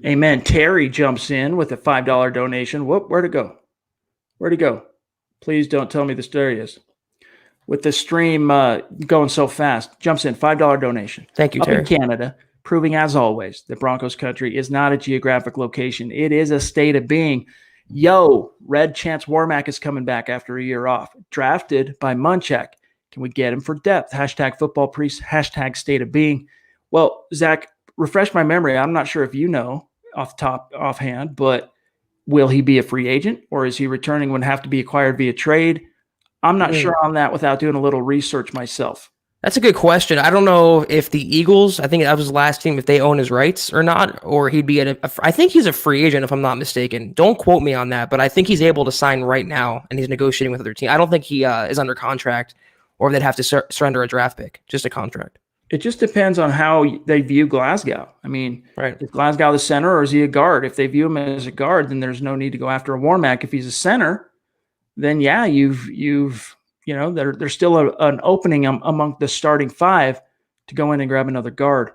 Amen. Terry jumps in with a $5 donation. Whoop, where'd it go? Where'd it go? Please don't tell me the story is. With the stream going so fast, jumps in, $5 donation.
Thank you,
Up
Terry.
in Canada, proving as always, the Broncos country is not a geographic location. It is a state of being. Yo, Red Chance Warmack is coming back after a year off. Drafted by Munchak. Can we get him for depth? Hashtag football priest, hashtag state of being. Well, Zach, refresh my memory. I'm not sure if you know offhand, but will he be a free agent or is he returning when have to be acquired via trade? I'm not sure on that without doing a little research myself.
That's a good question. I don't know if the Eagles, I think that was his last team, if they own his rights or not, or he'd be I think he's a free agent if I'm not mistaken. Don't quote me on that, but I think he's able to sign right now and he's negotiating with other teams. I don't think he is under contract or they'd have to surrender a draft pick, just a contract.
It just depends on how they view Glasgow. I mean,
right.
Is Glasgow the center or is he a guard? If they view him as a guard, then there's no need to go after a Warmack. If he's a center, then yeah, there's still an opening among the starting 5 to go in and grab another guard.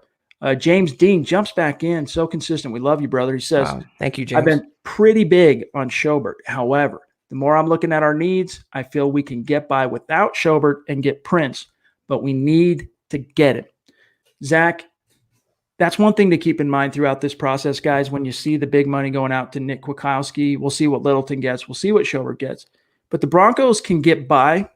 James Dean jumps back in, so consistent. We love you, brother. He says,
wow. Thank you, James.
I've been pretty big on Schobert. However, the more I'm looking at our needs, I feel we can get by without Schobert and get Prince, but we need to get it. Zach, that's one thing to keep in mind throughout this process, guys. When you see the big money going out to Nick Kwiatkowski, we'll see what Littleton gets. We'll see what Schobert gets. But the Broncos can get by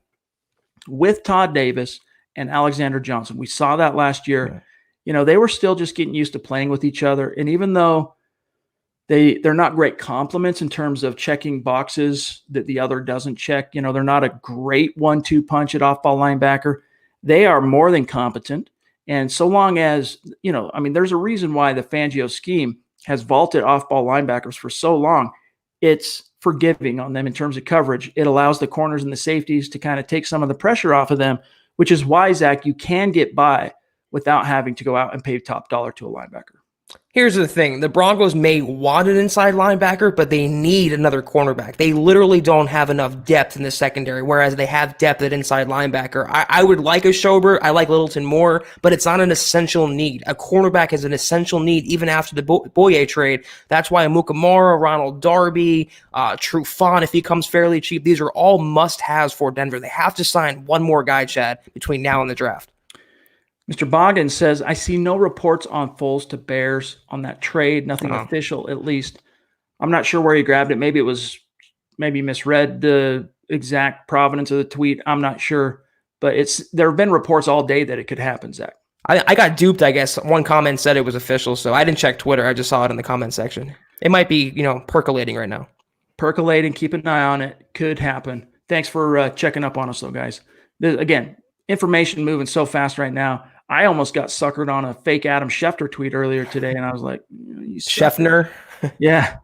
with Todd Davis and Alexander Johnson. We saw that last year. Right. They were still just getting used to playing with each other. And even though they're not great complements in terms of checking boxes that the other doesn't check, they're not a great 1-2 punch at off-ball linebacker. They are more than competent. And so long as, there's a reason why the Fangio scheme has vaulted off-ball linebackers for so long. It's forgiving on them in terms of coverage. It allows the corners and the safeties to kind of take some of the pressure off of them, which is why, Zach, you can get by without having to go out and pay top dollar to a linebacker.
Here's the thing. The Broncos may want an inside linebacker, but they need another cornerback. They literally don't have enough depth in the secondary, whereas they have depth at inside linebacker. I would like a Schobert. I like Littleton more, but it's not an essential need. A cornerback is an essential need even after the Boye trade. That's why Mukamara, Ronald Darby, Trufant, if he comes fairly cheap, these are all must-haves for Denver. They have to sign one more guy, Chad, between now and the draft.
Mr. Boggin says, I see no reports on Foles to Bears on that trade. Nothing official, at least. I'm not sure where he grabbed it. Maybe misread the exact provenance of the tweet. I'm not sure. But there have been reports all day that it could happen, Zach.
I got duped, I guess. One comment said it was official, so I didn't check Twitter. I just saw it in the comment section. It might be, percolating right now.
Percolating. Keep an eye on it. Could happen. Thanks for checking up on us, though, guys. Again, information moving so fast right now. I almost got suckered on a fake Adam Schefter tweet earlier today, and I was like,
Scheffner?
Yeah.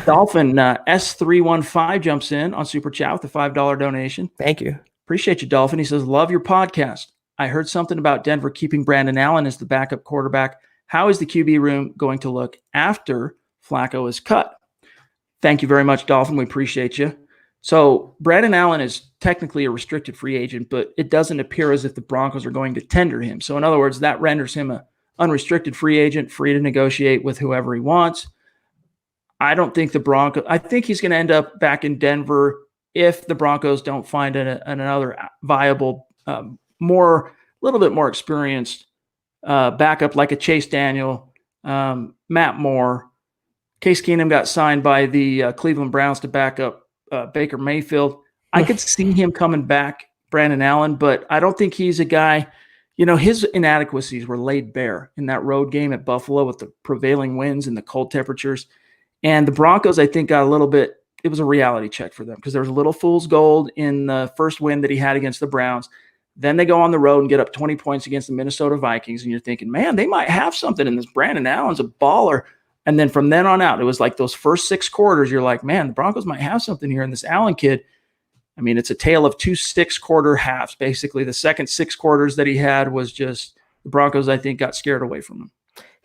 Dolphin S315 jumps in on Super Chat with a $5 donation.
Thank you.
Appreciate you, Dolphin. He says, love your podcast. I heard something about Denver keeping Brandon Allen as the backup quarterback. How is the QB room going to look after Flacco is cut? Thank you very much, Dolphin. We appreciate you. So Brandon Allen is technically a restricted free agent, but it doesn't appear as if the Broncos are going to tender him. So in other words, that renders him an unrestricted free agent, free to negotiate with whoever he wants. I don't think I think he's going to end up back in Denver if the Broncos don't find another viable, little bit more experienced backup like a Chase Daniel, Matt Moore. Case Keenum got signed by the Cleveland Browns to back up Baker Mayfield. I could see him coming back, Brandon Allen, but I don't think he's a guy, his inadequacies were laid bare in that road game at Buffalo with the prevailing winds and the cold temperatures. And the Broncos, I think, got it was a reality check for them because there was a little fool's gold in the first win that he had against the Browns. Then they go on the road and get up 20 points against the Minnesota Vikings, and you're thinking, man, they might have something in this. Brandon Allen's a baller. And then from then on out, it was like those first 6 quarters, you're like, man, the Broncos might have something here. And this Allen kid, I mean, it's a tale of 2 6-quarter halves. Basically, the second 6 quarters that he had was just the Broncos, I think, got scared away from him.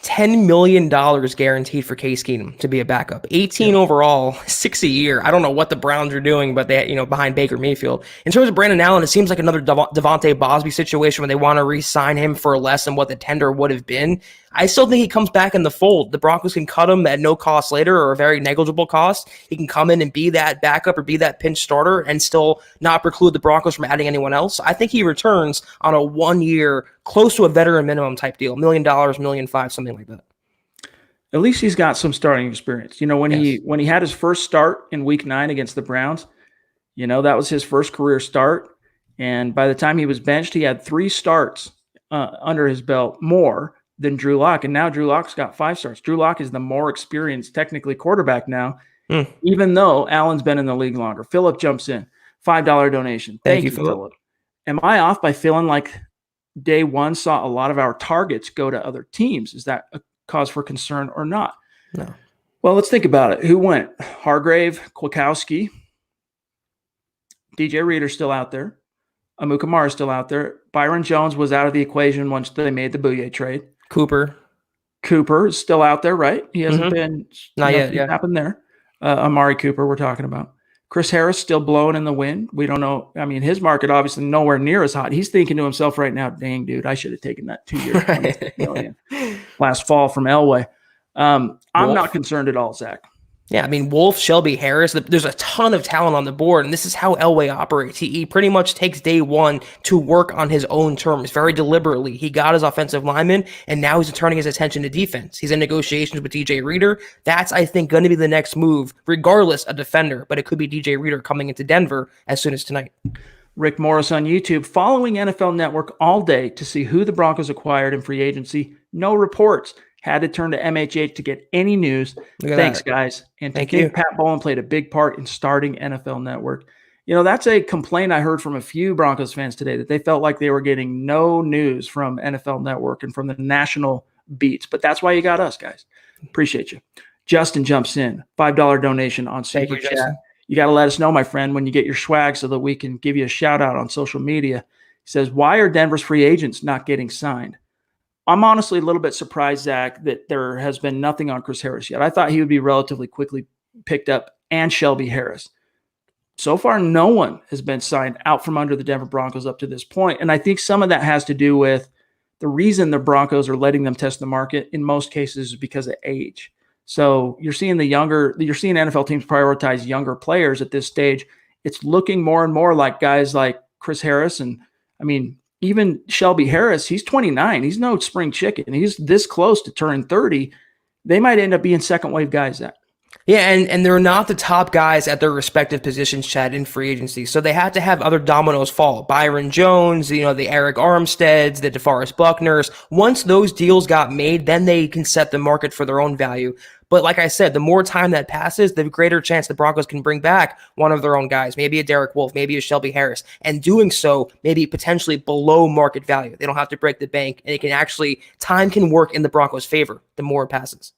$10 million guaranteed for Case Keenum to be a backup. 18 overall, 6 a year. I don't know what the Browns are doing, but they, behind Baker Mayfield. In terms of Brandon Allen, it seems like another Devontae Bosby situation when they want to re-sign him for less than what the tender would have been. I still think he comes back in the fold. The Broncos can cut him at no cost later or a very negligible cost. He can come in and be that backup or be that pinch starter and still not preclude the Broncos from adding anyone else. I think he returns on a 1-year, close to a veteran minimum type deal, $1 million, $1.5 million, something like that.
At least he's got some starting experience. When he had his first start in Week 9 against the Browns, that was his first career start. And by the time he was benched, he had 3 starts under his belt, more than Drew Lock. And now Drew Lock's got 5 starts. Drew Lock is the more experienced, technically, quarterback now, even though Allen's been in the league longer. Philip jumps in. $5 donation. Thank you, Philip. Am I off by feeling like day one saw a lot of our targets go to other teams? Is that a cause for concern or not?
No.
Well, let's think about it. Who went? Hargrave, Kwiatkowski, DJ Reader's still out there. Amukamara is still out there. Byron Jones was out of the equation once they made the Bouye trade.
Cooper
is still out there, right? He hasn't been.
Not yet. Yeah.
Happened there. Amari Cooper, we're talking about. Chris Harris still blowing in the wind. We don't know. I mean, his market obviously nowhere near as hot. He's thinking to himself right now, dang, dude, I should have taken that 2 years, $26 million last fall from Elway. I'm not concerned at all, Zach.
Yeah, I mean, Wolf, Shelby Harris, there's a ton of talent on the board, and this is how Elway operates. He pretty much takes day one to work on his own terms very deliberately. He got his offensive lineman, and now he's turning his attention to defense. He's in negotiations with DJ Reader. That's, I think, going to be the next move, regardless a defender, but it could be DJ Reader coming into Denver as soon as tonight.
Rick Morris on YouTube, following NFL Network all day to see who the Broncos acquired in free agency. No reports. Had to turn to MHH to get any news. Thanks, guys. And
Thank you.
Pat Bowlen played a big part in starting NFL Network. That's a complaint I heard from a few Broncos fans today, that they felt like they were getting no news from NFL Network and from the national beats. But that's why you got us, guys. Appreciate you. Justin jumps in. $5 donation on Super Chat.
Justin.
You got to let us know, my friend, when you get your swag so that we can give you a shout out on social media. He says, why are Denver's free agents not getting signed? I'm honestly a little bit surprised, Zach, that there has been nothing on Chris Harris yet. I thought he would be relatively quickly picked up, and Shelby Harris. So far, no one has been signed out from under the Denver Broncos up to this point. And I think some of that has to do with the reason the Broncos are letting them test the market in most cases is because of age. So you're seeing NFL teams prioritize younger players at this stage. It's looking more and more like guys like Chris Harris. And I mean, even Shelby Harris, he's 29. He's no spring chicken. He's this close to turning 30. They might end up being second wave guys.
Yeah, and they're not the top guys at their respective positions, Chad, in free agency. So they had to have other dominoes fall. Byron Jones, the Eric Armsteads, the DeForest Buckners. Once those deals got made, then they can set the market for their own value. But like I said, the more time that passes, the greater chance the Broncos can bring back one of their own guys, maybe a Derek Wolfe, maybe a Shelby Harris, and doing so maybe potentially below market value. They don't have to break the bank, and time can work in the Broncos' favor the more it passes.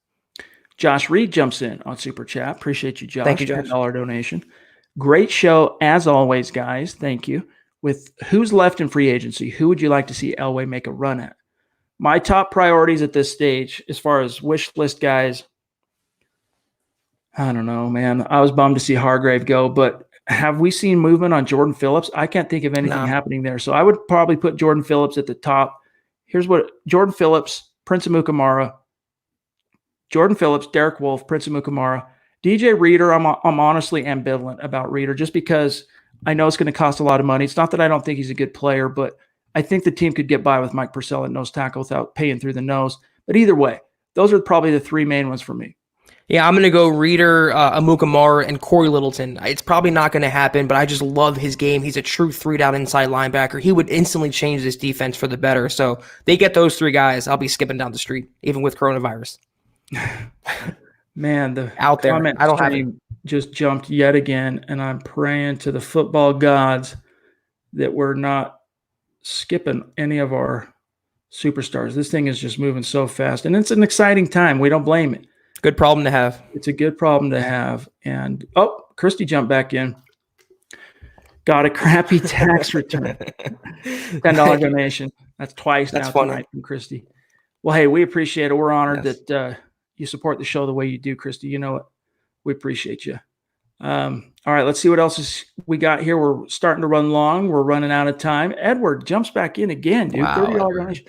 Josh Reed jumps in on Super Chat. Appreciate you, Josh.
Thank you, Josh.
$10 donation. Great show as always, guys. Thank you. With who's left in free agency, who would you like to see Elway make a run at? My top priorities at this stage, as far as wish list guys, I don't know, man. I was bummed to see Hargrave go, but have we seen movement on Jordan Phillips? I can't think of anything happening there. So I would probably put Jordan Phillips at the top. Here's what Jordan Phillips, Prince Amukamara, Jordan Phillips, Derek Wolfe, Prince Amukamara, DJ Reader. I'm honestly ambivalent about Reader just because I know it's going to cost a lot of money. It's not that I don't think he's a good player, but I think the team could get by with Mike Purcell at nose tackle without paying through the nose. But either way, those are probably the 3 main ones for me.
Yeah, I'm going to go Reader, Amukamara, and Corey Littleton. It's probably not going to happen, but I just love his game. He's a true 3-down inside linebacker. He would instantly change this defense for the better. So they get those 3 guys, I'll be skipping down the street, even with coronavirus.
Man, the
out there,
comment stream just jumped yet again, and I'm praying to the football gods that we're not skipping any of our superstars. This thing is just moving so fast, and it's an exciting time. We don't blame it.
Good problem to have.
It's a good problem to have. And Christy jumped back in. Got a crappy tax return. $10 donation. That's twice now tonight from Christy. Well, hey, we appreciate it. We're honored that you support the show the way you do, Christy. You know it. We appreciate you. All right, let's see what else we got here. We're starting to run long. We're running out of time. Edward jumps back in again, dude.
Wow,
$30 donation.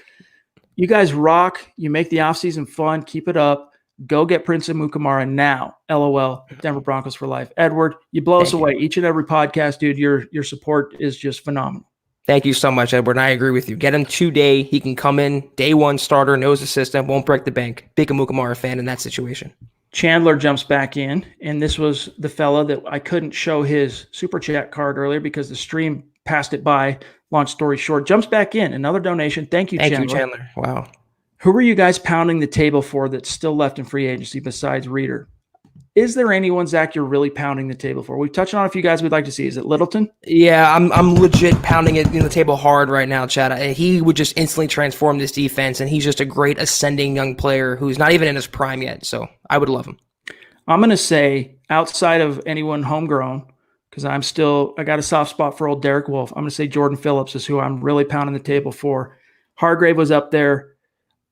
You guys rock. You make the offseason fun. Keep it up. Go get Prince Amukamara now. LOL. Denver Broncos for life. Edward, you blow us away. Each and every podcast, dude, your support is just phenomenal.
Thank you so much, Edward. And I agree with you. Get him today. He can come in, day one starter, knows the system, won't break the bank. Big Amukamara fan in that situation.
Chandler jumps back in, and this was the fella that I couldn't show his super chat card earlier because the stream passed it by. Long story short, jumps back in. Another donation. Thank you, Chandler.
Thank you, Chandler. Wow.
Who are you guys pounding the table for that's still left in free agency besides Reader? Is there anyone, Zach, you're really pounding the table for? We've touched on a few guys we'd like to see. Is it Littleton?
Yeah, I'm legit pounding it in the table hard right now, Chad. He would just instantly transform this defense, and he's just a great ascending young player who's not even in his prime yet. So I would love him.
I'm going to say, outside of anyone homegrown, because I got a soft spot for old Derek Wolfe. I'm going to say Jordan Phillips is who I'm really pounding the table for. Hargrave was up there.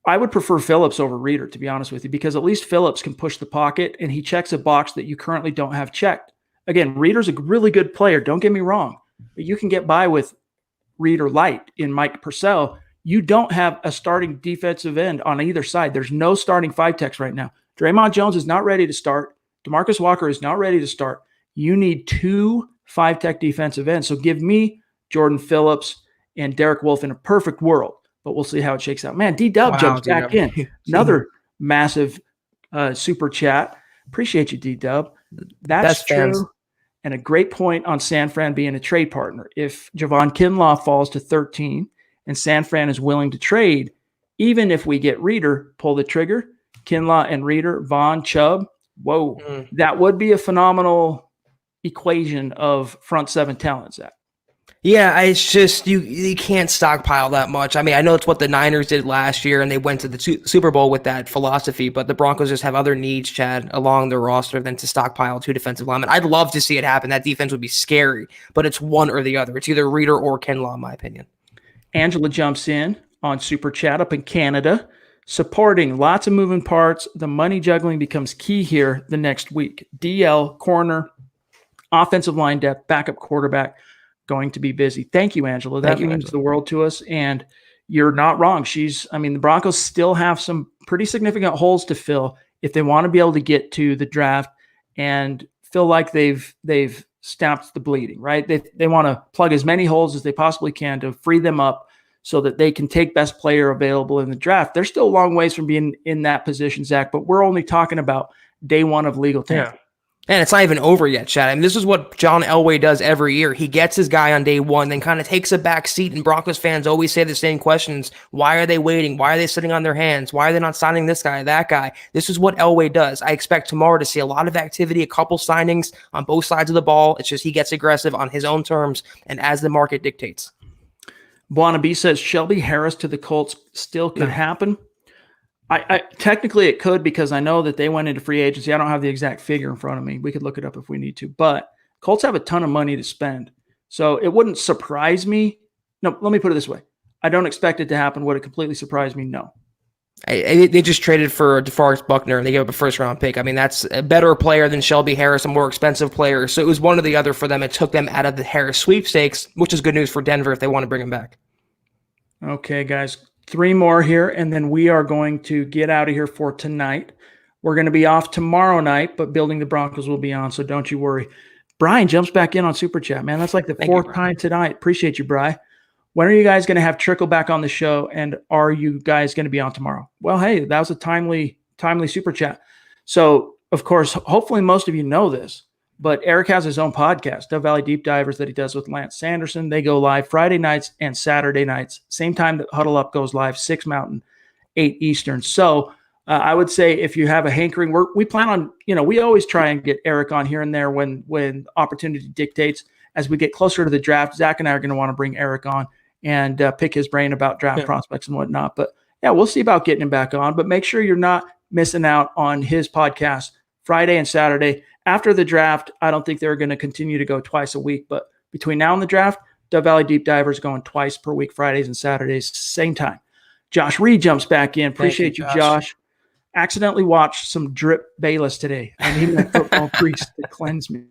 I would prefer Phillips over Reader, to be honest with you, because at least Phillips can push the pocket and he checks a box that you currently don't have checked. Again, Reader's a really good player. Don't get me wrong. But you can get by with Reader light in Mike Purcell. You don't have a starting defensive end on either side. There's no starting five techs right now. Draymond Jones is not ready to start. DeMarcus Walker is not ready to start. You need 2 5-tech defensive ends. So give me Jordan Phillips and Derek Wolfe in a perfect world. But we'll see how it shakes out. Man, D-Dub jumps back in. Another massive super chat. Appreciate you, D-Dub. That's true. Fans. And a great point on San Fran being a trade partner. If Javon Kinlaw falls to 13 and San Fran is willing to trade, even if we get Reader, pull the trigger, Kinlaw and Reader, Vaughn, Chubb, whoa, that would be a phenomenal equation of front seven talent, Zach.
Yeah, it's just you can't stockpile that much. I mean, I know it's what the Niners did last year, and they went to the Super Bowl with that philosophy, but the Broncos just have other needs, Chad, along their roster than to stockpile 2 defensive linemen. I'd love to see it happen. That defense would be scary, but it's one or the other. It's either Reader or Kinlaw, in my opinion.
Angela jumps in on Super Chat up in Canada, supporting lots of moving parts. The money juggling becomes key here the next week. DL, corner, offensive line depth, backup quarterback, going to be busy. Thank you, Angela. That means the world to us, and you're not wrong. The Broncos still have some pretty significant holes to fill if they want to be able to get to the draft and feel like they've stopped the bleeding, right? They want to plug as many holes as they possibly can to free them up so that they can take best player available in the draft. They're still a long ways from being in that position, Zach, but we're only talking about day one of legal tampering.
Yeah. And it's not even over yet, Chad. I mean, this is what John Elway does every year. He gets his guy on day one, then kind of takes a back seat, and Broncos fans always say the same questions. Why are they waiting? Why are they sitting on their hands? Why are they not signing this guy, that guy? This is what Elway does. I expect tomorrow to see a lot of activity, a couple signings on both sides of the ball. It's just he gets aggressive on his own terms and as the market dictates.
Buana B says Shelby Harris to the Colts still could happen. I technically it could, because I know that they went into free agency. I don't have the exact figure in front of me. We could look it up if we need to, but Colts have a ton of money to spend. So it wouldn't surprise me. No, let me put it this way. I don't expect it to happen. Would it completely surprise me? No.
They just traded for DeForest Buckner and they gave up a first-round pick. I mean, that's a better player than Shelby Harris, a more expensive player. So it was one or the other for them. It took them out of the Harris sweepstakes, which is good news for Denver if they want to bring him back.
Okay, guys. 3 more here, and then we are going to get out of here for tonight. We're going to be off tomorrow night, but Building the Broncos will be on, so don't you worry. Brian jumps back in on Super Chat, man. That's like the fourth time tonight. Appreciate you, Brian. When are you guys going to have Trickle back on the show, and are you guys going to be on tomorrow? Well, hey, that was a timely Super Chat. So, of course, hopefully most of you know this, but Eric has his own podcast, Dove Valley Deep Divers, that he does with Lance Sanderson. They go live Friday nights and Saturday nights, same time that Huddle Up goes live, 6 Mountain, 8 Eastern. So I would say if you have a hankering, we plan on, we always try and get Eric on here and there when opportunity dictates. As we get closer to the draft, Zach and I are going to want to bring Eric on and pick his brain about draft prospects and whatnot. But yeah, we'll see about getting him back on. But make sure you're not missing out on his podcast Friday and Saturday. After the draft, I don't think they're going to continue to go twice a week. But between now and the draft, Dove Valley Deep Divers going twice per week, Fridays and Saturdays, same time. Josh Reed jumps back in. Appreciate you, Josh. Accidentally watched some Drip Bayless today. I need my football priest to cleanse me.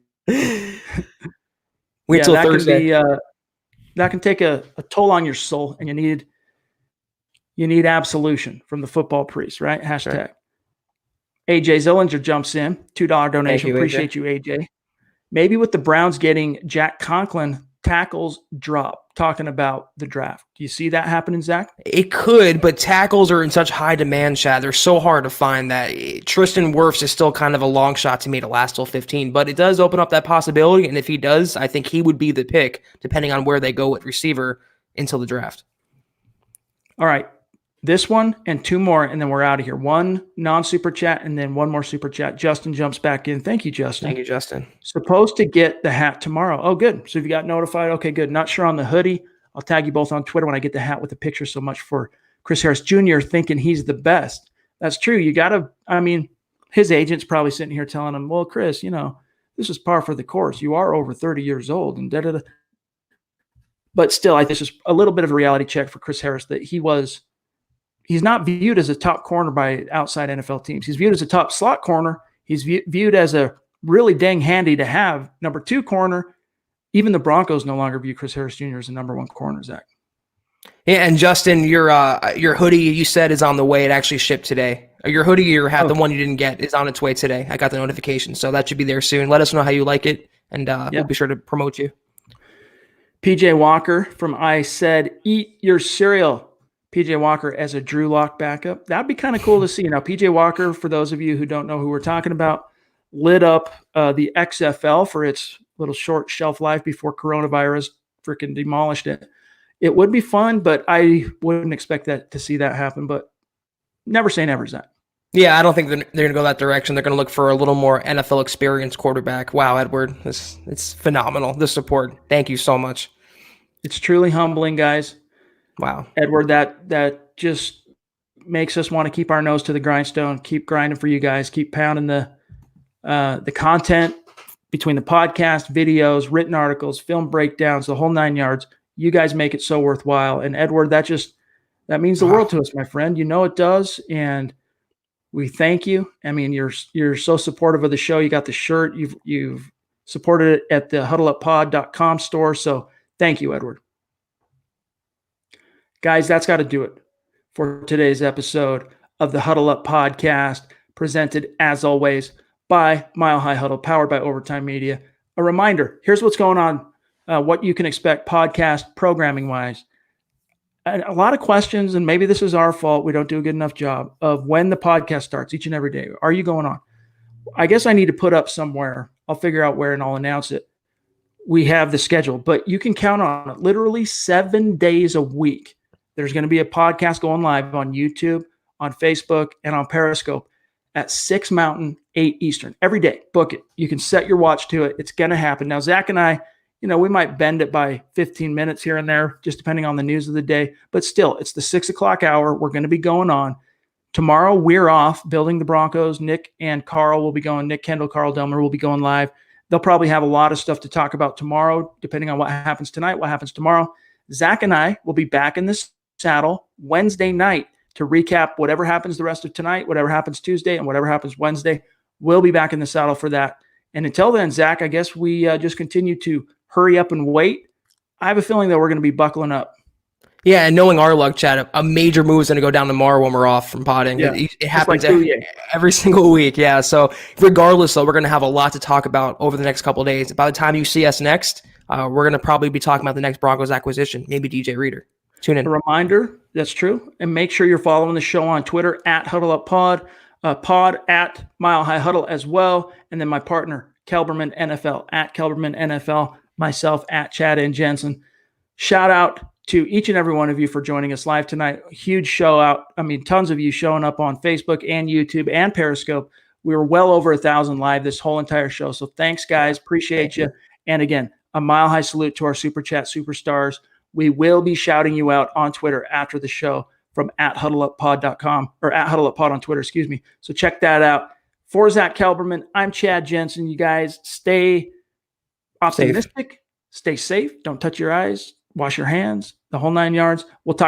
Wait till Thursday.
That can take a toll on your soul, and you need absolution from the football priest, right? Hashtag. Sure. AJ Zillinger jumps in, $2 donation. Appreciate you, AJ. Maybe with the Browns getting Jack Conklin, tackles drop, talking about the draft. Do you see that happening, Zach?
It could, but tackles are in such high demand, Chad. They're so hard to find that Tristan Wirfs is still kind of a long shot to me to last till 15, but it does open up that possibility, and if he does, I think he would be the pick, depending on where they go with receiver until the draft.
All right. This one and two more, and then we're out of here. One non-super chat and then one more super chat. Justin jumps back in. Thank you, Justin.
Thank you, Justin.
Supposed to get the hat tomorrow. Oh, good. So if you got notified, okay, good. Not sure on the hoodie. I'll tag you both on Twitter when I get the hat with the picture. So much for Chris Harris Jr. thinking he's the best. That's true. You got to, his agent's probably sitting here telling him, well, Chris, this is par for the course. You are over 30 years old and da-da-da. But still, I think this is a little bit of a reality check for Chris Harris that he's not viewed as a top corner by outside NFL teams. He's viewed as a top slot corner. He's viewed as a really dang handy to have number 2 corner. Even the Broncos no longer view Chris Harris Jr. as a number 1 corner, Zach.
Yeah, and Justin, your hoodie you said is on the way. It actually shipped today. Your hoodie you had, the one you didn't get, is on its way today. I got the notification, so that should be there soon. Let us know how you like it, and we'll be sure to promote you.
PJ Walker from I Said Eat Your Cereal. PJ Walker as a Drew Lock backup. That'd be kind of cool to see. Now, PJ Walker, for those of you who don't know who we're talking about, lit up the XFL for its little short shelf life before coronavirus freaking demolished it. It would be fun, but I wouldn't expect to see that happen. But never say never, Zach.
Yeah, I don't think they're going to go that direction. They're going to look for a little more NFL experienced quarterback. Wow, Edward, it's phenomenal, the support. Thank you so much.
It's truly humbling, guys.
Wow.
Edward, that just makes us want to keep our nose to the grindstone, keep grinding for you guys, keep pounding the content between the podcast, videos, written articles, film breakdowns, the whole 9 yards. You guys make it so worthwhile. And Edward, that means the world to us, my friend. You know it does. And we thank you. You're so supportive of the show. You got the shirt. You've supported it at the huddleuppod.com store. So thank you, Edward. Guys, that's got to do it for today's episode of the Huddle Up Podcast, presented, as always, by Mile High Huddle, powered by Overtime Media. A reminder, here's what's going on, what you can expect podcast programming-wise. A lot of questions, and maybe this is our fault. We don't do a good enough job of when the podcast starts each and every day. Are you going on? I guess I need to put up somewhere. I'll figure out where, and I'll announce it. We have the schedule, but you can count on it. Literally 7 days a week. There's going to be a podcast going live on YouTube, on Facebook, and on Periscope at 6 Mountain, 8 Eastern. Every day. Book it. You can set your watch to it. It's going to happen. Now, Zach and I, we might bend it by 15 minutes here and there, just depending on the news of the day. But still, it's the 6 o'clock hour. We're going to be going on. Tomorrow, we're off building the Broncos. Nick and Carl will be going. Nick Kendall, Carl Delmer will be going live. They'll probably have a lot of stuff to talk about tomorrow, depending on what happens tonight, what happens tomorrow. Zach and I will be back in this saddle Wednesday night to recap whatever happens the rest of tonight, whatever happens Tuesday, and whatever happens Wednesday. We'll be back in the saddle for that. And until then, Zach, I guess we just continue to hurry up and wait. I have a feeling that we're going to be buckling up.
Yeah, and knowing our luck, Chad, a major move is going to go down tomorrow when we're off from potting. Yeah. It happens every single week. Yeah, so regardless, though, we're going to have a lot to talk about over the next couple of days. By the time you see us next, we're going to probably be talking about the next Broncos acquisition, maybe DJ Reader. Tune in. A
reminder, that's true. And make sure you're following the show on Twitter at HuddleUpPod, pod at Mile High Huddle as well. And then my partner, Kelberman NFL, at Kelberman NFL, myself at Chad and Jensen. Shout out to each and every one of you for joining us live tonight. Huge show out. Tons of you showing up on Facebook and YouTube and Periscope. We were well over 1,000 live this whole entire show. So thanks, guys. Appreciate you. And again, a mile high salute to our Super Chat superstars. We will be shouting you out on Twitter after the show from @huddleuppod.com or @huddleuppod on Twitter, excuse me. So check that out. For Zack Kelberman, I'm Chad Jensen. You guys stay optimistic, stay safe, don't touch your eyes, wash your hands, the whole 9 yards. We'll talk